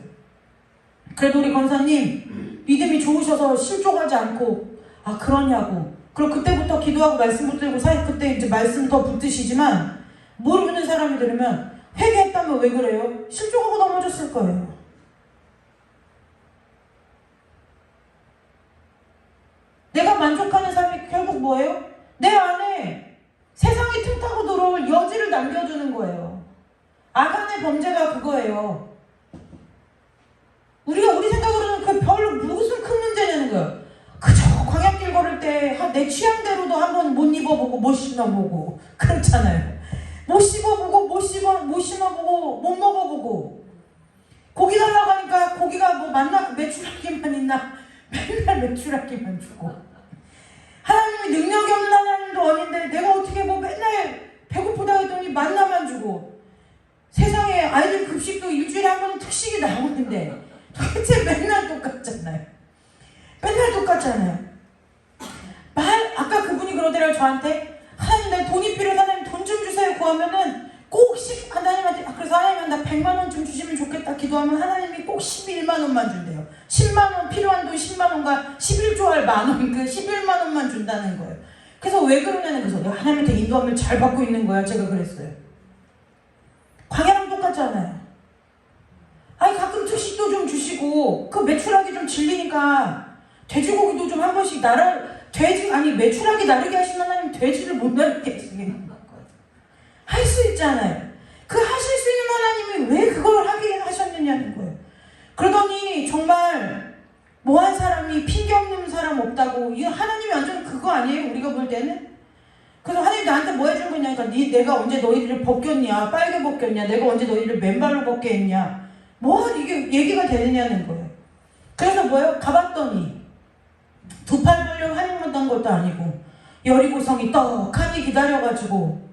[SPEAKER 4] 그래도 우리 권사님 믿음이 좋으셔서 실족하지 않고 아 그러냐고. 그럼 그때부터 기도하고 말씀 붙들고 사실 그때 이제 말씀 더 붙드시지만 모르는 사람이 들으면 회개했다면 왜 그래요? 실족하고 넘어졌을 거예요. 내가 만족하는 삶이 결국 뭐예요? 내 안에 세상이 틈타고 들어올 여지를 남겨주는 거예요. 아간의 범죄가 그거예요. 우리가 우리 생각으로는 그 별로 무슨 큰 문제냐는 거예요. 그저 광야길 걸을 때 내 취향대로도 한번 못 입어보고 못 신어보고 그렇잖아요. 못 씹어보고 못 신어보고 못 먹어보고 고기 달라고 하니까 고기가 뭐 메추라기만 있나 맨날 메추라기만 주고 하나님이 능력이 없는 하나님도 아닌데 내가 어떻게 뭐 맨날 교회에서도 일주일에 한 번은 특식이 나오는데 도대체 맨날 똑같잖아요. 맨날 똑같잖아요. 아까 그분이 그러더라고요. 저한테 하나님 나 돈이 필요해서 하나님 돈 좀 주세요 구하면은 꼭 하나님한테 그래서 하나님 나 100만 원 좀 주시면 좋겠다 기도하면 하나님이 꼭 11만 원만 준대요. 10만 원 필요한 돈 10만 원과 11조 할 만 원, 그 11만 원만 준다는 거예요. 그래서 왜 그러냐는 거죠. 내가 하나님한테 인도함을 잘 받고 있는 거야. 제가 그랬어요. 광야랑 똑같잖아요. 아니 가끔 특식도 좀 주시고 그 매출하기 좀 질리니까 돼지고기도 좀 한 번씩 매출하기 나르게 하시는 하나님 돼지를 못 나르게 하시겠는 거예요. 할 수 있잖아요. 그 하실 수 있는 하나님이 왜 그걸 하게 하셨느냐는 거예요. 그러더니 정말 뭐한 사람이 핑계 없는 사람 없다고 이 하나님이 완전 그거 아니에요? 우리가 볼 때는? 그래서 하나님 나한테 뭐 해준 거냐? 그러니까 내가 언제 너희들을 벗겼냐? 빨개 벗겼냐? 내가 언제 너희들을 맨발로 걷게 했냐? 이게 얘기가 되느냐는 거예요. 그래서 뭐예요? 가봤더니 두 팔 벌려 환영한다는 것도 아니고 여리고성이 떡하니 기다려가지고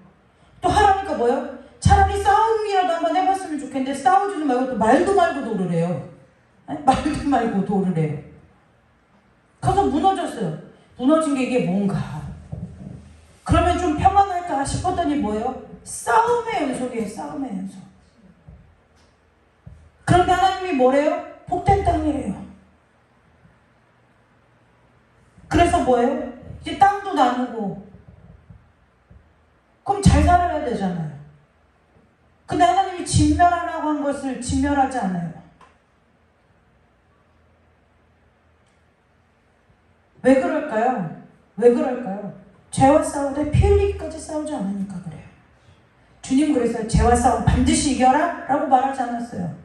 [SPEAKER 4] 또 하라니까 뭐예요? 차라리 싸움이라도 한번 해봤으면 좋겠는데 싸우지도 말고 또 말도 말고 도르래요. 말도 말고 도르래요. 그래서 무너졌어요. 무너진 게 이게 뭔가. 그러면 좀 평안할까 싶었더니 뭐예요? 싸움의 연속이에요. 싸움의 연속. 그런데 하나님이 뭐래요? 복된 땅이래요. 그래서 뭐예요? 이제 땅도 나누고 그럼 잘 살아야 되잖아요. 근데 하나님이 진멸하라고 한 것을 진멸하지 않아요. 왜 그럴까요? 왜 그럴까요? 죄와 싸우되 피 흘리기까지 싸우지 않으니까 그래요. 주님 그랬어요. 죄와 싸움 반드시 이겨라 라고 말하지 않았어요.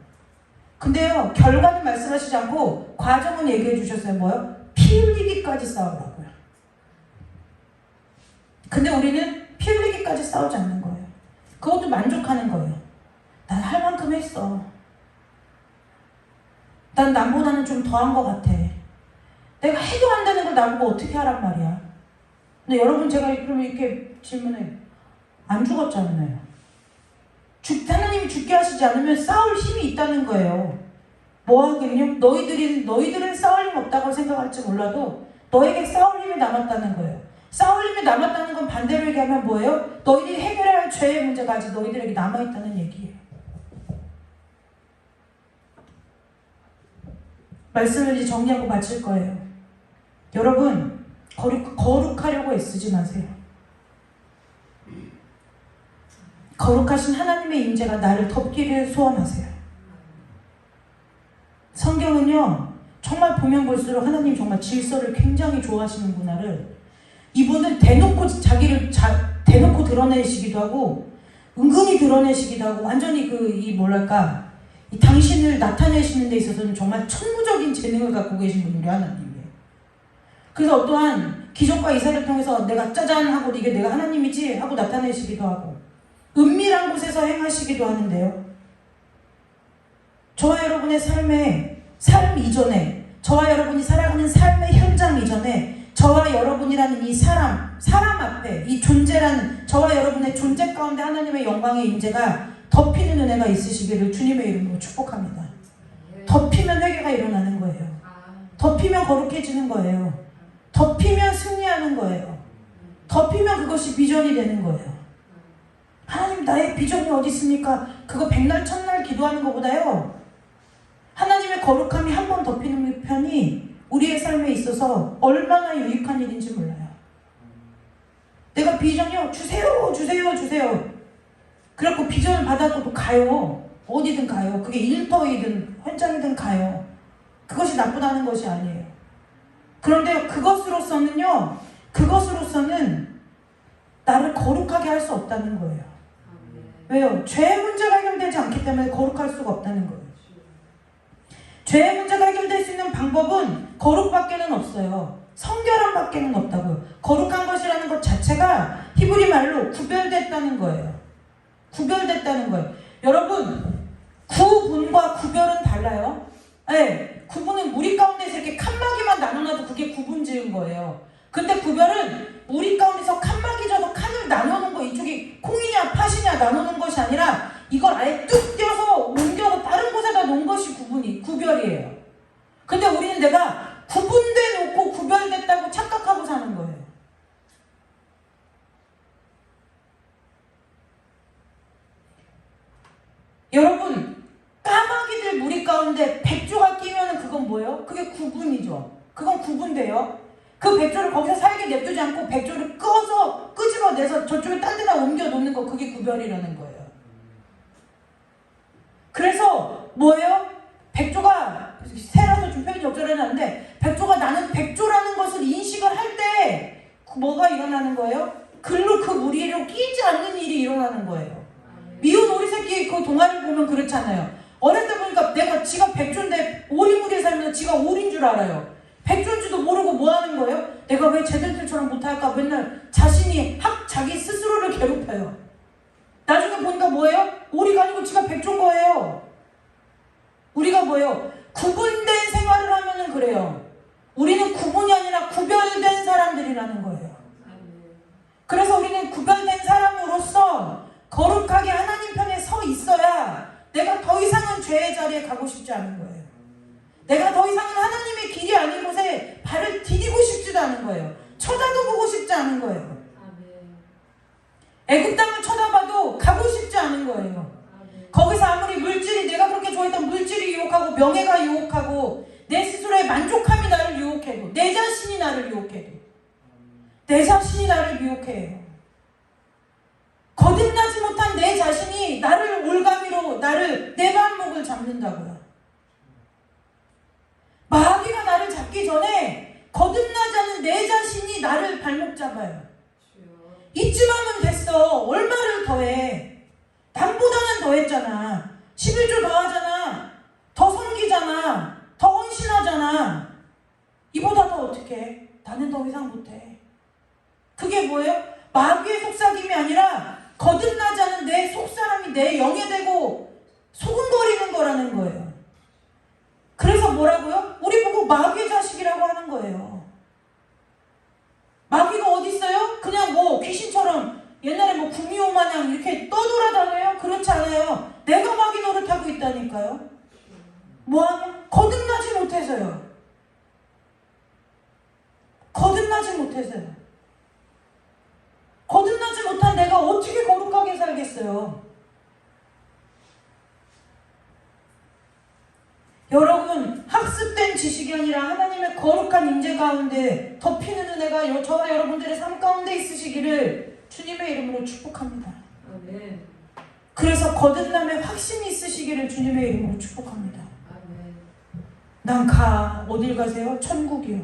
[SPEAKER 4] 근데요 결과는 말씀하시지 않고 과정은 얘기해 주셨어요. 뭐요? 피 흘리기까지 싸우라고요. 근데 우리는 피 흘리기까지 싸우지 않는 거예요. 그것도 만족하는 거예요. 난 할 만큼 했어. 난 남보다는 좀 더한 것 같아. 내가 해도 안 되는 걸 나보고 어떻게 하란 말이야. 근데 여러분 제가 그러면 이렇게 질문해. 안 죽었잖아요. 하나님이 죽게 하시지 않으면 싸울 힘이 있다는 거예요. 뭐 하긴요? 너희들은 싸울 힘 없다고 생각할지 몰라도 너에게 싸울 힘이 남았다는 거예요. 싸울 힘이 남았다는 건 반대로 얘기하면 뭐예요? 너희들이 해결해야 할 죄의 문제가 아직 너희들에게 남아있다는 얘기예요. 말씀을 이제 정리하고 마칠 거예요. 여러분 거룩하려고 애쓰지 마세요. 거룩하신 하나님의 임재가 나를 덮기를 소원하세요. 성경은요 정말 보면 볼수록 하나님 정말 질서를 굉장히 좋아하시는구나를 이분은 대놓고 자기를 대놓고 드러내시기도 하고 은근히 드러내시기도 하고 완전히 이 당신을 나타내시는 데 있어서는 정말 천부적인 재능을 갖고 계신 분이 우리 하나님이에요. 그래서 어떠한 기적과 이사를 통해서 내가 짜잔 하고 이게 내가 하나님이지 하고 나타내시기도 하고 은밀한 곳에서 행하시기도 하는데요. 저와 여러분의 삶 이전에 저와 여러분이 살아가는 삶의 현장 이전에 저와 여러분이라는 이 사람 앞에 이 존재라는 저와 여러분의 존재 가운데 하나님의 영광의 임재가 덮이는 은혜가 있으시기를 주님의 이름으로 축복합니다. 덮이면 회개가 일어나는 거예요. 덮이면 거룩해지는 거예요. 덮이면 승리하는 거예요. 덮이면 그것이 비전이 되는 거예요. 하나님 나의 비전이 어디 있습니까? 그거 백날 천날 기도하는 것보다요. 하나님의 거룩함이 한 번 덮이는 편이 우리의 삶에 있어서 얼마나 유익한 일인지 몰라요. 내가 비전이요. 주세요. 그래갖고 비전을 받아도 가요. 어디든 가요. 그게 일터이든 현장이든 가요. 그것이 나쁘다는 것이 아니에요. 그런데 그것으로서는 나를 거룩하게 할 수 없다는 거예요. 왜요? 죄의 문제가 해결되지 않기 때문에 거룩할 수가 없다는 거예요. 죄의 문제가 해결될 수 있는 방법은 거룩밖에는 없어요. 성결함밖에는 없다고요. 거룩한 것이라는 것 자체가 히브리 말로 구별됐다는 거예요. 구별됐다는 거예요. 여러분, 구분과 구별은 달라요. 네, 구분은 우리 가운데서 이렇게 칸막이만 나눠놔도 그게 구분 지은 거예요. 근데 구별은 우리 가운데서 칸막이 져서 칸을 나누는 거, 이쪽이 콩이냐 팥이냐 나누는 것이 아니라 이걸 아예 뚝 떼어서 옮겨서 근데 우리는 내가 구분돼 놓고 구별됐다고 착각하고 사는 거예요. 여러분, 까마귀들 무리 가운데 백조가 끼면은 그건 뭐예요? 그게 구분이죠. 그건 구분돼요. 그 백조를 거기서 살게 냅두지 않고 백조를 끄집어내서 저쪽에 딴 데다 옮겨 놓는 거, 그게 구별이라는 거예요. 그래서 뭐예요? 백조가, 새라서 좀 표현이 적절하는데, 백조가 나는 백조라는 것을 인식을 할 때 뭐가 일어나는 거예요? 글로 그 무리로 끼지 않는 일이 일어나는 거예요. 미운 오리 새끼 그 동화를 보면 그렇잖아요. 어릴 때 보니까 내가 지가 백조인데 오리무리에 살면서 지가 오리인 줄 알아요. 백조인지도 모르고 뭐 하는 거예요? 내가 왜 쟤들처럼 못할까 맨날 자신이 자기 스스로를 괴롭혀요. 나중에 보니까 뭐예요? 오리가 아니고 지가 백조인 거예요. 우리가 뭐예요? 구분된 생활을 하면은 그래요. 우리는 구분이 아니라 구별된 사람들이라는 거예요. 그래서 우리는 구별된 사람으로서 거룩하게 하나님 편에 서 있어야 내가 더 이상은 죄의 자리에 가고 싶지 않은 거예요. 내가 더 이상은 하나님의 길이 아닌 곳에 발을 디디고 싶지도 않은 거예요. 쳐다도 보고 싶지 않은 거예요. 애굽 땅을 쳐다봐도 가고 싶지 않은 거예요. 거기서 아무리 물질이, 내가 그렇게 좋아했던 물질이 유혹하고 명예가 유혹하고 내 스스로의 만족함이 나를 유혹해도, 내 자신이 나를 유혹해도, 내 자신이 나를 유혹해요. 거듭나지 못한 내 자신이 나를 올가미로 내 발목을 잡는다고요. 마귀가 나를 잡기 전에 거듭나지 않은 내 자신이 나를 발목 잡아요. 이쯤 하면 됐어. 얼마를 더해. 남보다는 더 했잖아. 11조 더 하잖아. 더 섬기잖아. 더 헌신하잖아. 이보다 더 어떡해. 나는 더 이상 못해. 그게 뭐예요? 마귀의 속삭임이 아니라 거듭나지 않은 내 속사람이 내 영에 대고 소금거리는 거라는 거예요. 그래서 뭐라고요? 우리 보고 마귀의 자식이라고 하는 거예요. 마귀가 어디 있어요? 그냥 뭐 귀신처럼 옛날에 뭐 구미호 마냥 이렇게 떠돌아다녀요? 그렇지 않아요. 내가 마귀 노릇하고 있다니까요. 뭐하냐? 거듭나지 못해서요. 거듭나지 못해서요. 거듭나지 못한 내가 어떻게 거룩하게 살겠어요? 여러분, 학습된 지식이 아니라 하나님의 거룩한 임재 가운데 덮이는 은혜가 저와 여러분들의 삶 가운데 있으시기를 주님의 이름으로 축복합니다.
[SPEAKER 3] 아멘.
[SPEAKER 4] 그래서 거듭남의 확신이 있으시기를 주님의 이름으로 축복합니다.
[SPEAKER 3] 아멘.
[SPEAKER 4] 난 어딜 가세요? 천국이요.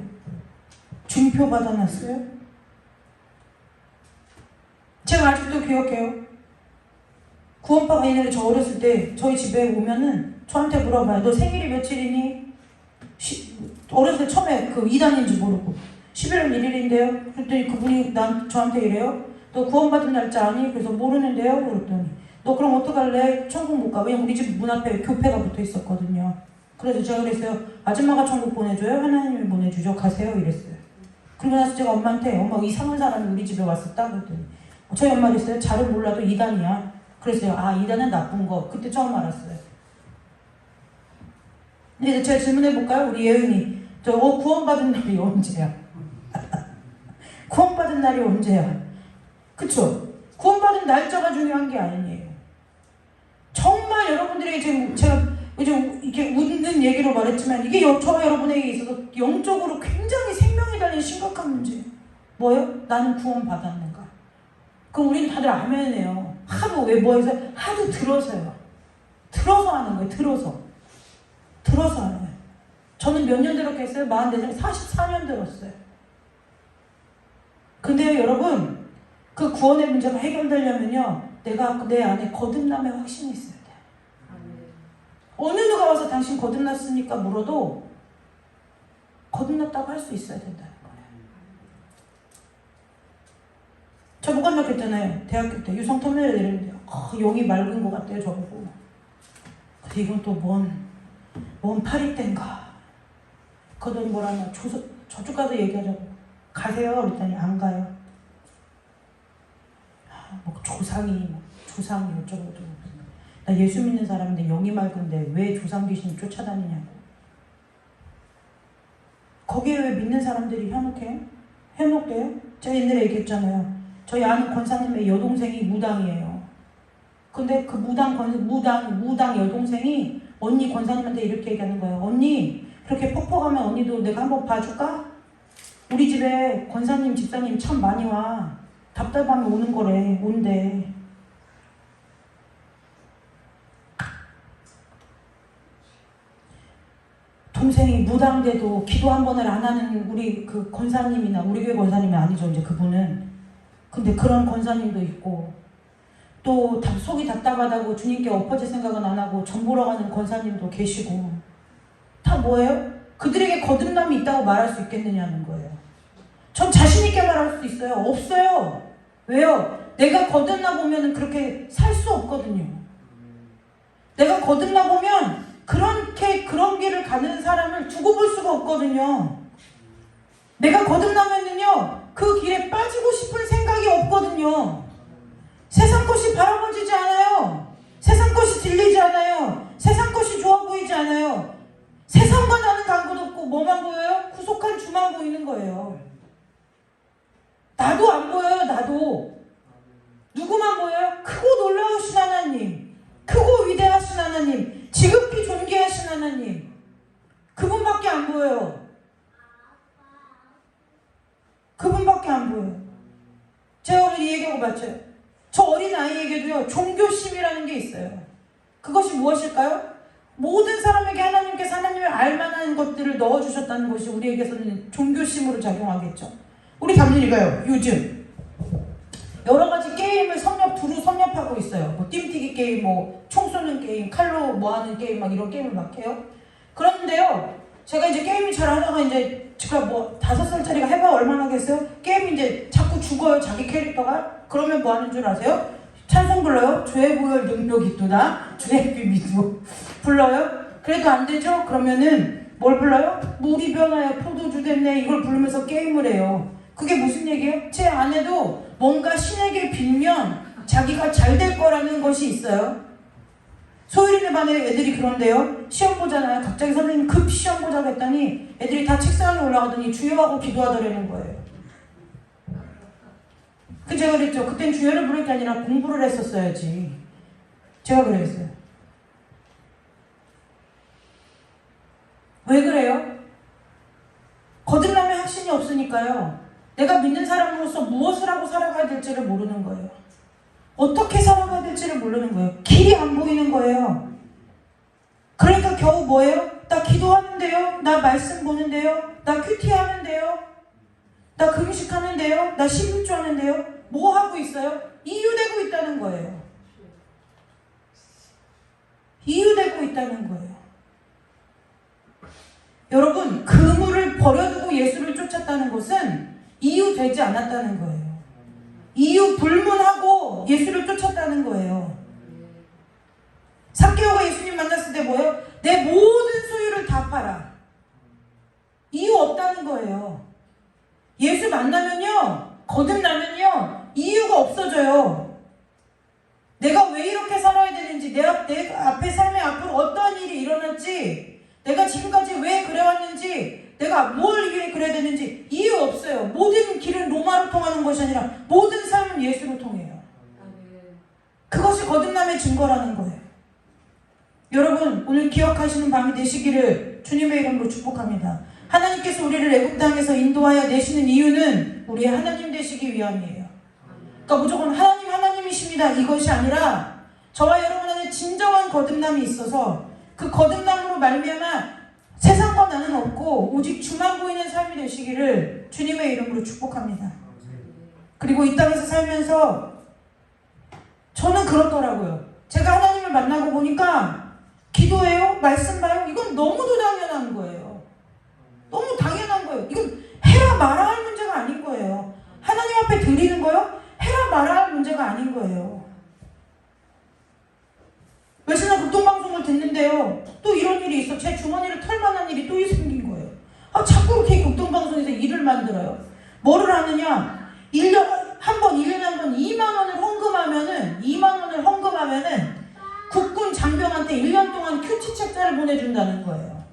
[SPEAKER 4] 준표 받아놨어요? 제가 아직도 기억해요. 구원파가 옛날에 저 어렸을 때 저희 집에 오면은 저한테 물어봐요. 너 생일이 며칠이니? 어렸을 때 처음에 그 이단인지 모르고 11월 1일인데요. 그랬더니 그분이 저한테 이래요. 너 구원받은 날짜 아니? 그래서 모르는데요. 그랬더니 너 그럼 어떡할래? 천국 못 가. 왜냐면 우리 집 문 앞에 교회가 붙어 있었거든요. 그래서 제가 그랬어요. 아줌마가 천국 보내줘요? 하나님이 보내주죠? 가세요. 이랬어요. 그리고 나서 제가 엄마한테 엄마 이상한 사람이 우리 집에 왔었다. 그랬더니 저희 엄마 그랬어요. 잘은 몰라도 이단이야. 그랬어요. 아, 이단은 나쁜 거. 그때 처음 알았어요. 이제 제가 질문해볼까요? 우리 예은이. 구원받은 날이 언제야? 구원받은 날이 언제야? 그쵸? 구원받은 날짜가 중요한 게 아니에요. 정말 여러분들이 지금 제가 이렇게 웃는 얘기로 말했지만 이게 저와 여러분에게 있어서 영적으로 굉장히 생명이 달린 심각한 문제예요. 뭐예요? 나는 구원받았는가? 그럼 우리는 다들 아멘해요. 하도 해서 하도 들어서요. 들어서 하는 거예요. 들어서 하는 거예요. 저는 몇 년 들었겠어요? 44살, 44년 들었어요. 근데요, 여러분, 그 구원의 문제가 해결되려면요, 내가 내 안에 거듭남의 확신이 있어야 돼요. 어느 누가 와서 당신 거듭났습니까? 물어도 거듭났다고 할 수 있어야 된다는 거예요. 저 목감막했잖아요. 대학교 때 유성터미널에 내렸는데요. 용이 맑은 것 같대요, 저보고. 근데 이건 또 뭔 파리땐가. 그러더니 뭐라나 저쪽 가서 얘기하자고. 가세요. 그랬더니 안 가요. 뭐 조상이 어쩌고. 나 예수 믿는 사람인데 영이 맑은데 왜 조상 귀신이 쫓아다니냐고. 거기에 왜 믿는 사람들이 현혹해요? 현혹돼요? 제가 옛날에 얘기했잖아요. 저희 아는 권사님의 여동생이 무당이에요. 근데 그 무당 여동생이 언니 권사님한테 이렇게 얘기하는 거예요. 언니 그렇게 퍽퍽하면 언니도 내가 한번 봐줄까? 우리 집에 권사님 집사님 참 많이 와. 답답하면 오는 거래. 온대. 동생이 무당돼도 기도 한 번을 안 하는 우리 그 권사님이나 우리 교회 권사님이 아니죠. 이제 그분은. 근데 그런 권사님도 있고 또 속이 답답하다고 주님께 엎어질 생각은 안 하고 전 보러 가는 권사님도 계시고 다 뭐예요? 그들에게 거듭남이 있다고 말할 수 있겠느냐는 거예요. 전 자신 있게 말할 수 있어요. 없어요. 왜요? 내가 거듭나 보면 그렇게 살 수 없거든요. 내가 거듭나 보면 그런 길을 가는 사람을 두고 볼 수가 없거든요. 내가 거듭나면은요 그 길에 빠지고 싶은 생각이 없거든요. 세상 것이 바라보지지 않아요. 세상 것이 들리지 않아요. 세상 것이 좋아 보이지 않아요. 세상과 나는 관계도 없고 뭐만 보여요? 구속한 주만 보이는 거예요. 나도 안 보여요. 나도. 누구만 보여요? 크고 놀라우신 하나님, 크고 위대하신 하나님, 지극히 존귀하신 하나님, 그분밖에 안 보여요. 그분밖에 안 보여요. 제가 오늘 이 얘기하고 맞죠? 저 어린 아이에게도요 종교심이라는 게 있어요. 그것이 무엇일까요? 모든 사람에게 하나님께서 하나님을 알만한 것들을 넣어주셨다는 것이 우리에게서는 종교심으로 작용하겠죠. 우리 담윤이가요 요즘 여러 가지 게임을 두루 섭렵하고 있어요. 뭐 띰튀기 게임, 뭐 총 쏘는 게임, 칼로 뭐 하는 게임, 막 이런 게임을 막 해요. 그런데요, 제가 이제 게임을 잘 하다가 이제 제가 뭐 5살짜리가 해봐 얼마나 하겠어요? 게임이 이제 자꾸 죽어요, 자기 캐릭터가. 그러면 뭐 하는 줄 아세요? 찬송 불러요. 주의 보혈 능력 있도다. 주의 귀 믿고 불러요. 그래도 안 되죠? 그러면은 뭘 불러요? 물이 변하여 포도주 됐네. 이걸 부르면서 게임을 해요. 그게 무슨 얘기예요? 제 안에도 뭔가 신에게 빌면 자기가 잘 될 거라는 것이 있어요. 소율이네 반에 애들이 그런데요. 시험 보잖아요. 갑자기 선생님 급 시험 보자고 했더니 애들이 다 책상에 올라가더니 주여하고 기도하더라는 거예요. 그 제가 그랬죠. 그땐 주여를 부를 게 아니라 공부를 했었어야지. 제가 그랬어요. 왜 그래요? 거듭남의 확신이 없으니까요. 내가 믿는 사람으로서 무엇을 하고 살아가야 될지를 모르는 거예요. 어떻게 살아가야 될지를 모르는 거예요. 길이 안 보이는 거예요. 그러니까 겨우 뭐예요? 나 기도하는데요. 나 말씀 보는데요. 나 큐티 하는데요. 나 금식 하는데요. 나 11조 하는데요. 뭐 하고 있어요? 이유되고 있다는 거예요. 이유되고 있다는 거예요. 여러분, 그물을 버려두고 예수를 쫓았다는 것은 이유되지 않았다는 거예요. 이유 불문하고 예수를 쫓았다는 거예요. 삭개오가 예수님 만났을 때 뭐예요? 내 모든 소유를 다 팔아. 이유 없다는 거예요. 예수 만나면요, 거듭나면요, 이유가 없어져요. 내가 왜 이렇게 살아야 되는지, 내 앞에 삶의 앞으로 어떠한 일이 일어날지, 내가 지금까지 왜 그래왔는지, 내가 뭘 위해 그래야 되는지 이유 없어요. 모든 길은 로마로 통하는 것이 아니라 모든 삶은 예수로 통해요. 그것이 거듭남의 증거라는 거예요. 여러분, 오늘 기억하시는 밤이 되시기를 주님의 이름으로 축복합니다. 하나님께서 우리를 애굽 땅에서 인도하여 내시는 이유는 우리의 하나님 되시기 위함이에요. 그러니까 무조건 하나님이십니다 이것이 아니라 저와 여러분 안에 진정한 거듭남이 있어서 그 거듭남으로 말미암아 세상과 나는 없고 오직 주만 보이는 삶이 되시기를 주님의 이름으로 축복합니다. 그리고 이 땅에서 살면서 저는 그렇더라고요. 제가 하나님을 만나고 보니까 기도해요? 말씀 봐요? 이건 너무도 당연한 거예요. 너무 당연한 거예요. 이건 해라 마라 할 문제가 아닌 거예요. 하나님 앞에 드리는 거요? 해라 마라 할 문제가 아닌 거예요. 며칠날 극동방송을 듣는데요. 또 이런 일이 있어. 제 주머니를 털만한 일이 또 생긴 거예요. 자꾸 이렇게 극동방송에서 일을 만들어요. 뭐를 하느냐? 1년에 한 번 2만 원을 헌금하면은 국군 장병한테 1년 동안 큐티 책자를 보내준다는 거예요.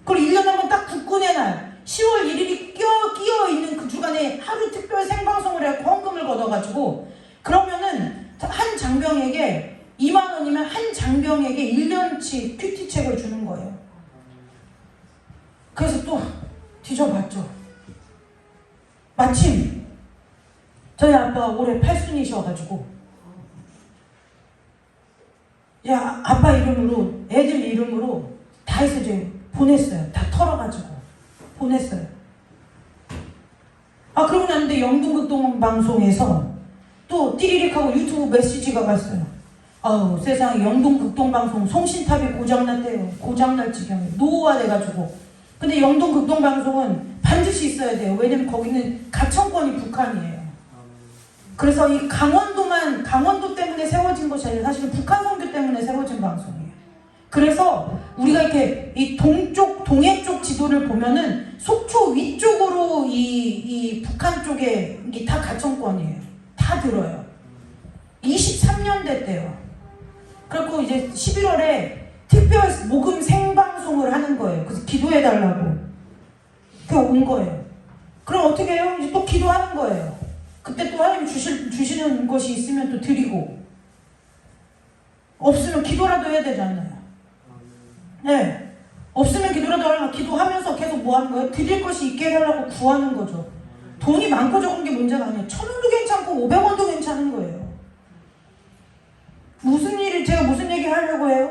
[SPEAKER 4] 그걸 1년에 한 번 딱 국군의 날 10월 1일이 끼어 있는 그 주간에 하루 특별 생방송을 해서 헌금을 걷어가지고 그러면은 한 장병에게 2만 원이면 한 장병에게 1년치 큐티책을 주는 거예요. 그래서 또 뒤져봤죠. 마침 저희 아빠가 올해 8순이셔가지고 야 아빠 이름으로 애들 이름으로 다 해서 이제 보냈어요. 다 털어가지고 보냈어요. 그러고 났는데 영동극동방송에서 또 띠리릭하고 유튜브 메시지가 갔어요. 아우 세상에 영동극동방송 송신탑이 고장났대요. 고장날 지경에 노후화돼가지고. 근데 영동극동방송은 반드시 있어야 돼요. 왜냐면 거기는 가청권이 북한이에요. 그래서 이 강원도 때문에 세워진 것이 아니라 사실은 북한 선교 때문에 세워진 방송이에요. 그래서 우리가 이렇게 이 동해 쪽 지도를 보면은 속초 위쪽으로 이 북한 쪽에 이게 다 가청권이에요. 다 들어요. 23년대 때요. 그리고 이제 11월에 특별 모금 생방송을 하는 거예요. 그래서 기도해달라고. 그게 온 거예요. 그럼 어떻게 해요? 이제 또 기도하는 거예요. 그때 또 하나님 주시는 것이 있으면 또 드리고, 없으면 기도라도 해야 되잖아요. 네. 없으면 기도라도 하려고 기도하면서 계속 뭐 하는 거예요? 드릴 것이 있게 해달라고 구하는 거죠. 돈이 많고 적은 게 문제가 아니에요. 1,000원도 괜찮고 500원도 괜찮은 거예요. 제가 무슨 얘기 하려고 해요?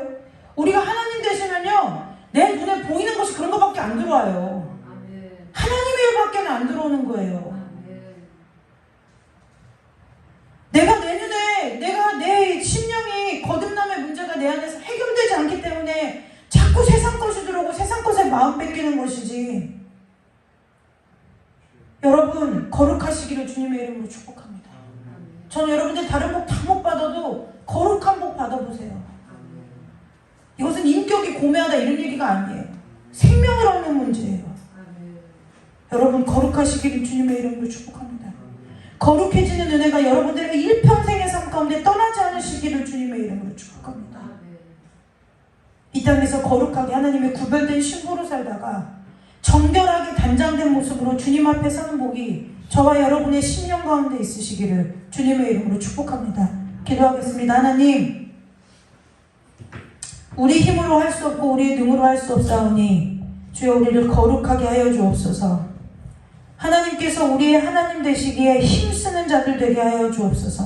[SPEAKER 4] 우리가 하나님 되시면요, 내 눈에 보이는 것이 그런 것밖에 안 들어와요. 하나님의 일밖에 안 들어오는 거예요. 내가 내 눈에, 내 심령이 거듭남의 문제가 내 안에서 해결되지 않기 때문에 자꾸 세상 것이 들어오고 세상 것에 마음 뺏기는 것이지. 여러분, 거룩하시기를 주님의 이름으로 축복합니다. 저는 여러분들 다른 복 다 못 받아도 거룩한 복 받아보세요. 이것은 인격이 고매하다 이런 얘기가 아니에요. 생명을 얻는 문제예요. 여러분, 거룩하시기를 주님의 이름으로 축복합니다. 거룩해지는 은혜가 여러분들의 일평생의 삶 가운데 떠나지 않으시기를 주님의 이름으로 축복합니다. 이 땅에서 거룩하게 하나님의 구별된 신부로 살다가 정결하게 단장된 모습으로 주님 앞에 서는 복이 저와 여러분의 심령 가운데 있으시기를 주님의 이름으로 축복합니다. 기도하겠습니다. 하나님, 우리 힘으로 할 수 없고 우리의 능으로 할 수 없사오니 주여 우리를 거룩하게 하여 주옵소서. 하나님께서 우리의 하나님 되시기에 힘쓰는 자들 되게 하여 주옵소서.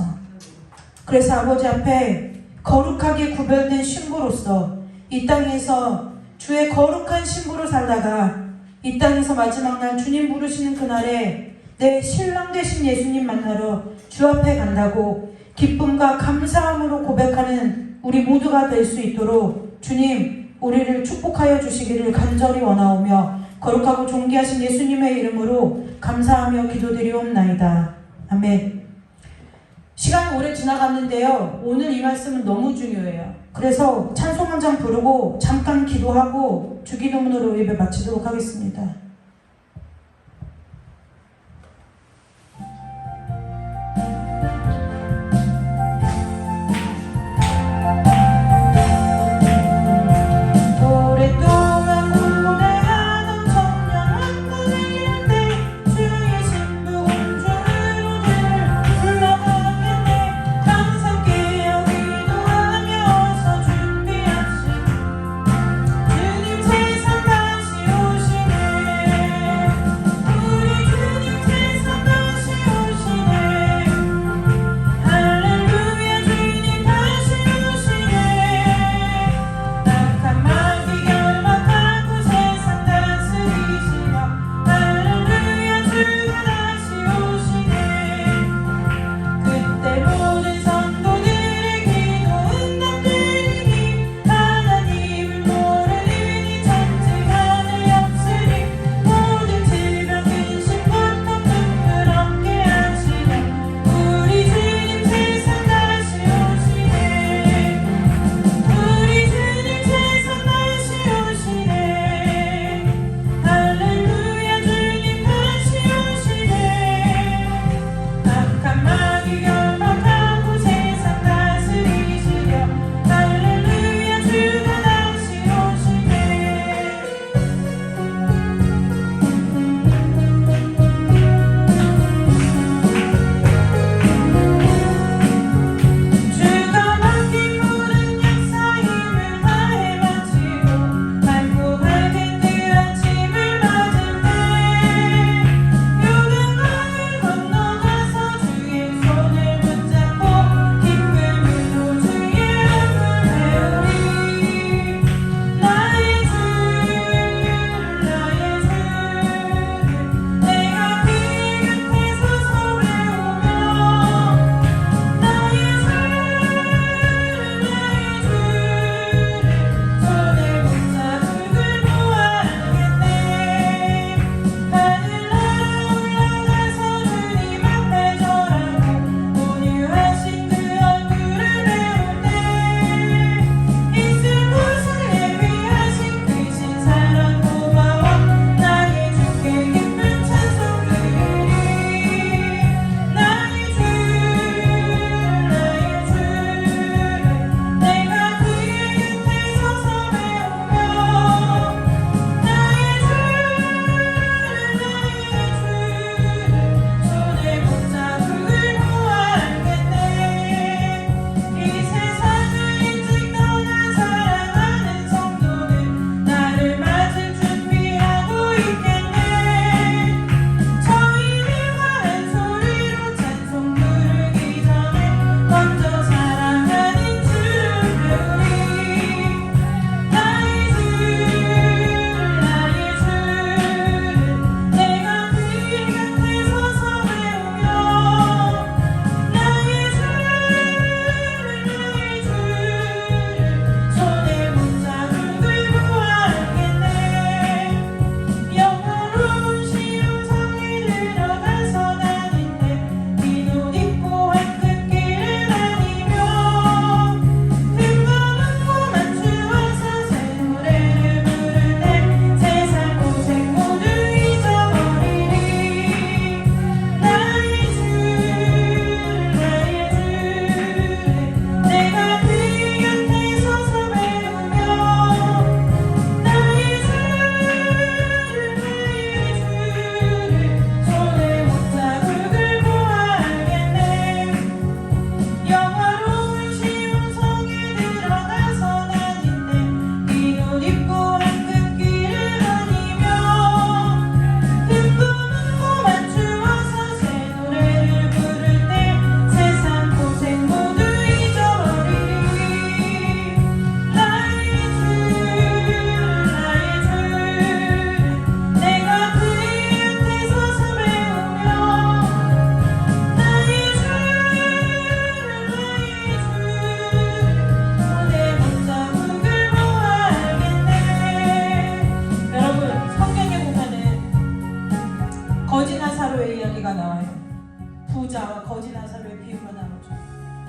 [SPEAKER 4] 그래서 아버지 앞에 거룩하게 구별된 신부로서 이 땅에서 주의 거룩한 신부로 살다가 이 땅에서 마지막 날 주님 부르시는 그날에 내 신랑 되신 예수님 만나러 주 앞에 간다고 기쁨과 감사함으로 고백하는 우리 모두가 될 수 있도록 주님 우리를 축복하여 주시기를 간절히 원하오며 거룩하고 존귀하신 예수님의 이름으로 감사하며 기도드리옵나이다. 아멘. 시간이 오래 지나갔는데요, 오늘 이 말씀은 너무 중요해요. 그래서 찬송 한 장 부르고 잠깐 기도하고 주기도문으로 예배 마치도록 하겠습니다.
[SPEAKER 2] 주님 세상 다시 오시네.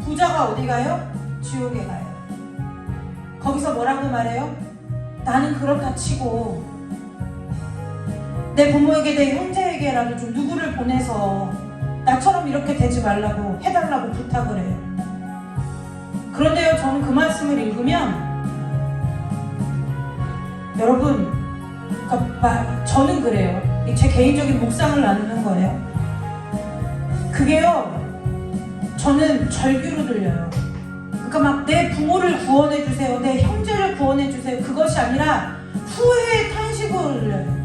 [SPEAKER 4] 부자가 어디 가요? 지옥에 가요. 거기서 뭐라고 말해요? 나는 그렇다 치고 내 부모에게 내 형제에게라도 좀 누구를 보내서 나처럼 이렇게 되지 말라고 해달라고 부탁을 해요. 그런데요, 저는 그 말씀을 읽으면 여러분, 그러니까 저는 그래요. 제 개인적인 묵상을 나누는 거예요. 그게요, 저는 절규로 들려요. 그러니까 막 내 부모를 구원해 주세요, 내 형제를 구원해 주세요, 그것이 아니라 후회의 탄식으로 들려요.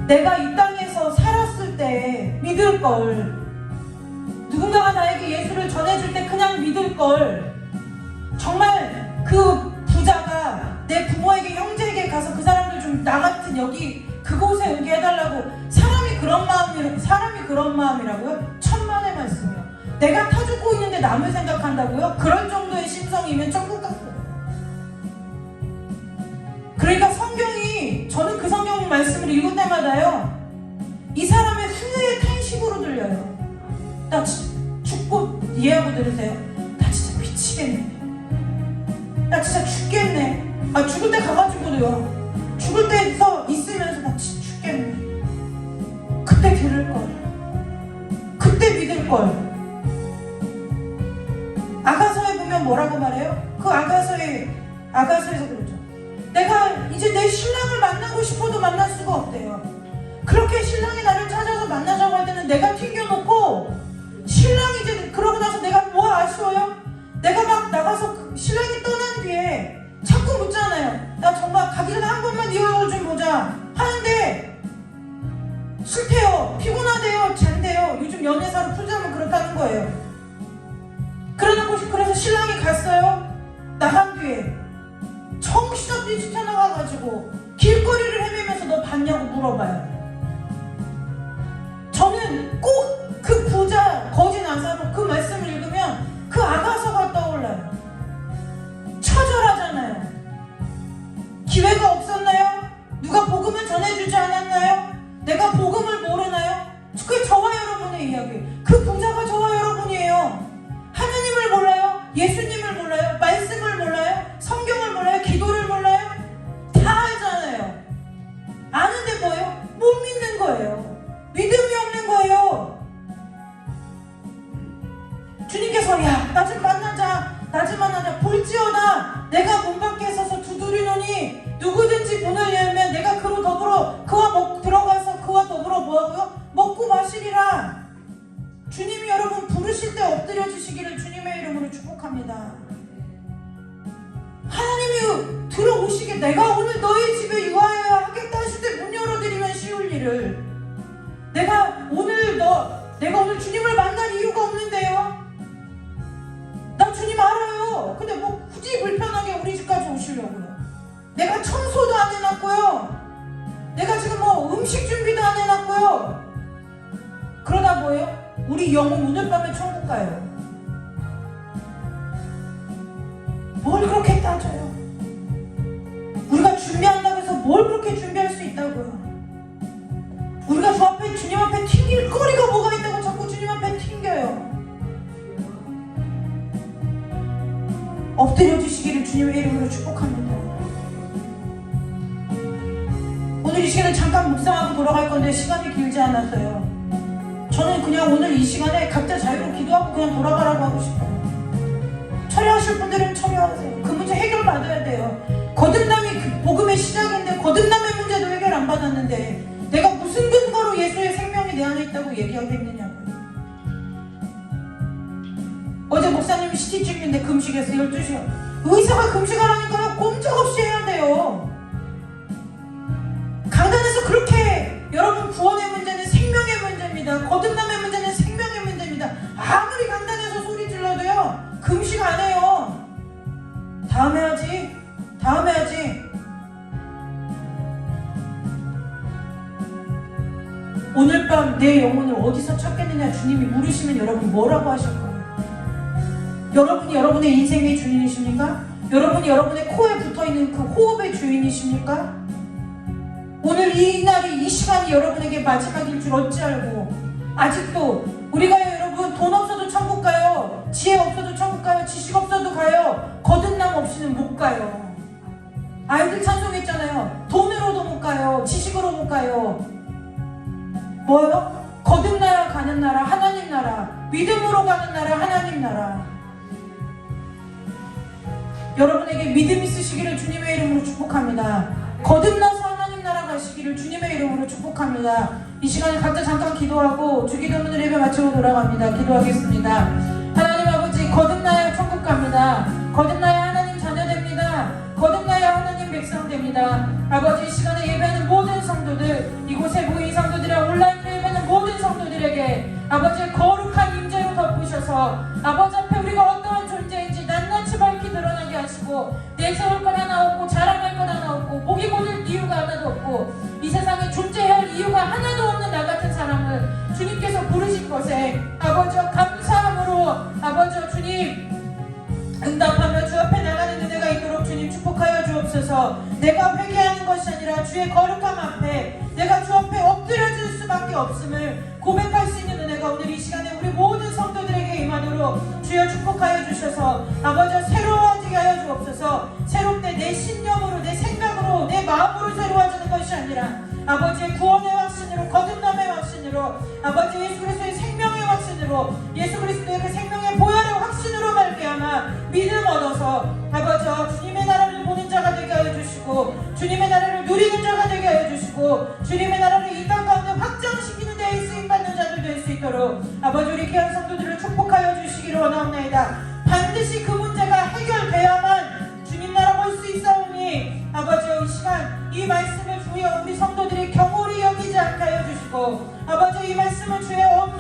[SPEAKER 4] 내가 이 땅에서 살았을 때 믿을 걸, 누군가가 나에게 예수를 전해줄 때 그냥 믿을 걸, 정말 그 부자가 내 부모에게 형제에게 가서 그 사람들 좀 나 같은 여기 그곳에 오게 해달라고, 사람이 그런 마음이라고요? 천만의 말씀이요. 내가 타 죽고 있는데 남을 생각한다고요? 그럴 정도의 심성이면 천국 갔어요. 그러니까 성경이, 저는 그 성경 말씀을 읽을 때마다요, 이 사람의 후회의 탄식으로 들려요. 나 죽고, 이해하고 들으세요. 나 진짜 미치겠네. 나 진짜 죽겠네. 아, 죽을 때 가가지고도요, 죽을 때서 있으면서 나 진짜 죽겠네. 그때 들을걸, 그때 믿을걸. 아가서에 보면 뭐라고 말해요? 그 아가서에서 그러죠. 내가 이제 내 신랑을 만나고 싶어도 만날 수가 없대요. 그렇게 신랑이 나를 찾아서 만나자고 할 때는 내가 튕겨놓고, 신랑이 이제 그러고 나서 내가 뭐 아쉬워요? 내가 막 나가서 신랑이 떠난 뒤에 자꾸 묻잖아요. 나 정말 가기 전에 한 번만 네 얼굴 좀 보자 하는데 싫대요, 피곤하대요, 잔대요. 요즘 연애사로 풀자면 그렇다는 거예요. 그래서 신랑이 갔어요. 나간 뒤에 정신없이 뛰쳐나가가지고 길거리를 헤매면서 너 봤냐고 물어봐요. 저는 꼭 그 부자 거지 나사로 그 말씀을 읽으면 그 아가서가 떠올라요. 처절하잖아요. 기회가 없었나요? 누가 복음을 전해주지 않았나요? 내가 복음을 모르나요? 그게 저와 여러분의 이야기. 그 부자가 저와 여러분이에요. 하나님을 몰라요? 예수님을 몰라요? 말씀을 몰라요? 성경을 몰라요? 기도를 몰라요? 다 알잖아요. 아는데 뭐예요? 못 믿는 거예요. 믿음이 없는 거예요. 주님께서 야, 나 좀 만나자, 볼지어다 내가 문 밖에 서서 두드리노니 누구든지 문을 열면 내가 그와 들어가서 그와 더불어 뭐하고요? 먹고 마시리라. 주님이 여러분 부르실 때 엎드려 주시기를 주님의 이름으로 축복합니다. 하나님이 들어오시게, 내가 오늘 너희 집에 유하여야 하겠다 하실 때 문 열어드리면 쉬울 일을, 내가 오늘 주님을 만날 이유가 없는데요. 난 주님 알아요. 근데 뭐 굳이 불편하게 우리 집까지 오시려고요. 내가 청소도 안 해놨고요. 내가 지금 뭐 음식 준비도 안 해놨고요. 그러다 뭐예요? 우리 영혼 오늘 밤에 천국 가요. 뭘 그렇게 따져요? 우리가 준비한다고 해서 뭘 그렇게 준비할 수 있다고요? 우리가 주님 앞에 튕길 거리가 뭐가 있다고 자꾸 주님 앞에 튕겨요. 엎드려 주시기를 주님의 이름으로 축복합니다. 오늘 이 시간에 잠깐 묵상하고 돌아갈 건데 시간이 길지 않아서요. 저는 그냥 오늘 이 시간에 각자 자유로 기도하고 그냥 돌아가라고 하고 싶어요. 처리하실 분들은 처리하세요. 그 문제 해결받아야 돼요. 거듭남이 그 복음의 시작인데 거듭남의 문제도 해결 안 받았는데 내가 무슨 근거로 예수의 생명이 내 안에 있다고 얘기하겠느냐고요. 어제 목사님이 시티집인데 금식해서 12시간. 의사가 금식하라니까요. 꼼짝없이 해야 돼요. 강단에서 그렇게 여러분 구원의 문제는 생명의 문제입니다. 거듭남의 문제는 생명의 문제입니다. 아무리 강단에서 소리 질러도요. 금식 안 해요. 다음 해야지. 오늘 밤 내 영혼을 어디서 찾겠느냐 주님이 물으시면 여러분 뭐라고 하실 거예요? 여러분이 여러분의 인생의 주인이십니까? 여러분이 여러분의 코에 붙어있는 그 호흡의 주인이십니까? 오늘 이 날이, 이 시간이 여러분에게 마지막일 줄 어찌 알고 아직도 우리가 여러분 돈 없어도 천국 가요. 못 가요. 지식 없어도 가요. 거듭남 없이는 못 가요. 아이들 찬송했잖아요. 돈으로도 못 가요. 지식으로 못 가요. 뭐요? 거듭나라 가는 나라, 하나님 나라. 믿음으로 가는 나라, 하나님 나라. 여러분에게 믿음 있으시기를 주님의 이름으로 축복합니다. 거듭나서 하나님 나라 가시기를 주님의 이름으로 축복합니다. 이 시간에 각자 잠깐 기도하고 주기도문을 예배 마치고 돌아갑니다. 기도하겠습니다. 하나님 아버지, 거듭나야 천국 갑니다. 거듭나야 하나님 자녀 됩니다. 거듭나야 하나님 백성 됩니다. 아버지, 이 시간에 예배하는 모든 성도들, 이곳에 모인 성도들이랑 온라인으로 예배하는 모든 성도들에게 아버지의 거룩한 임재로 덮으셔서 아버지 앞에 우리가 어떠한 존재인지 낱낱이 밝히 드러나게 하시고, 내세울 것 하나 없고 자랑할 것 하나 없고 목이 고를 이유가 하나도 없고 이 세상에 존재해야 할 이유가 하나도 없는 나 같은 사람을 주님께서 부르신 것에 아버지와 감사함으로 아버지와 주님 응답하며 주 앞에 나가는 은혜가 있도록 주님 축복하여 주옵소서. 내가 회개하는 것이 아니라 주의 거룩함 앞에 내가 주 앞에 엎드려질 수밖에 없음을 고백할 수 있는 은혜가 오늘 이 시간에 우리 모든 성도들에게 임하도록 주여 축복하여 주셔서 아버지 새로워지게 하여 주옵소서. 새롭게 내 신념으로, 내 생각으로, 내 마음으로 새로워지는 것이 아니라 아버지의 구원의 확신으로, 거듭남의 확신으로, 아버지 예수 그리스도의 생명의 확신으로, 예수 그리스도의 그 생명의 보혈의 확신으로 말미암아 믿음 얻어서 아버지 주님의 나라를 보는 자가 되게 하여 주시고, 주님의 나라를 누리는 자가 되게 하여 주시고, 주님의 나라를 이 땅 가운데 확장시키는 데에 쓰임받는 자들 될 수 있도록 아버지 우리 귀한 성도들을 축복하여 주시기를 원하옵나이다. 반드시 그 문제가 해결돼야만 주님 나라 볼 수 있사오니 아버지 이 시간 이 말씀을 주여 우리 성도들이 경홀히 여기지 않게 하여 주시고, 아버지 이 말씀을 주의 없는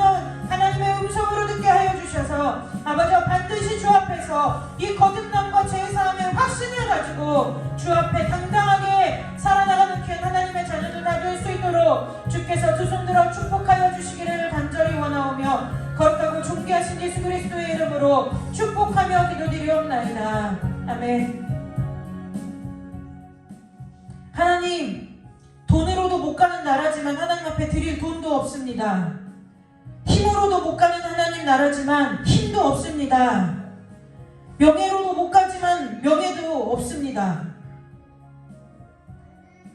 [SPEAKER 4] 하나님의 음성으로 듣게 하여 주셔서 아버지 반드시 주 앞에서 이 거듭남과 죄사함의 확신을 가지고 주 앞에 당당하게 살아나가는 귀한 하나님의 자녀들 다 될 수 있도록 주께서 두 손 들어 축복하여 주시기를 간절히 원하오며 거룩하고 존귀하신 예수 그리스도의 이름으로 축복하며 기도드리옵나이다. 아멘. 하나님, 돈으로도 못 가는 나라지만 하나님 앞에 드릴 돈도 없습니다. 힘으로도 못 가는 하나님 나라지만 힘도 없습니다. 명예로도 못 가지만 명예도 없습니다.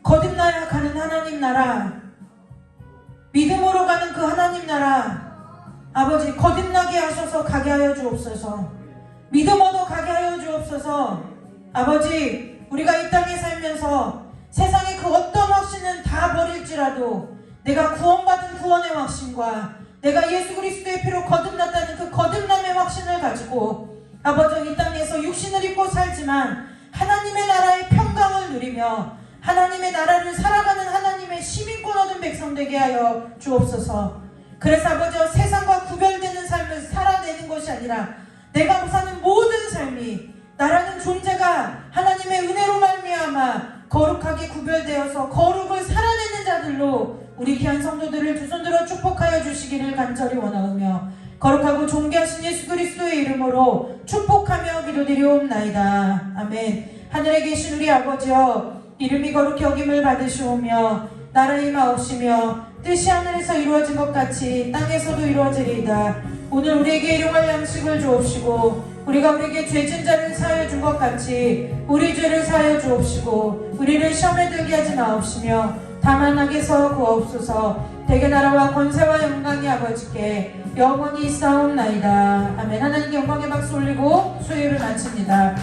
[SPEAKER 4] 거듭나야 가는 하나님 나라, 믿음으로 가는 그 하나님 나라, 아버지 거듭나게 하셔서 가게 하여 주옵소서. 믿음 얻어 가게 하여 주옵소서. 아버지, 우리가 이 땅에 살면서 세상의 그 어떤 확신은 다 버릴지라도 내가 구원받은 구원의 확신과 내가 예수 그리스도의 피로 거듭났다는 그 거듭남의 확신을 가지고 아버지 이 땅에서 육신을 입고 살지만 하나님의 나라의 평강을 누리며 하나님의 나라를 살아가는 하나님의 시민권 얻은 백성 되게 하여 주옵소서. 그래서 아버지 세상과 구별되는 삶을 살아내는 것이 아니라 내가 사는 모든 삶이 나라는 존재가 하나님의 은혜로 말미암아 거룩하게 구별되어서 거룩을 살아내는 자들로 우리 귀한 성도들을 두 손들어 축복하여 주시기를 간절히 원하오며 거룩하고 존귀하신 예수 그리스도의 이름으로 축복하며 기도드리옵나이다. 아멘. 하늘에 계신 우리 아버지여, 이름이 거룩히 여김을 받으시오며 나라의 마옵시며 뜻이 하늘에서 이루어진 것 같이 땅에서도 이루어지리이다. 오늘 우리에게 일용할 양식을 주옵시고 우리가 우리에게 죄진 자를 사하여 준 것 같이 우리 죄를 사하여 주옵시고 우리를 시험에 들게 하지 마옵시며 다만 악에서 구하옵소서. 대개 나라와 권세와 영광이 아버지께 영원히 있사옵나이다. 아멘. 하나님께 영광의 박수 올리고 수요일을 마칩니다.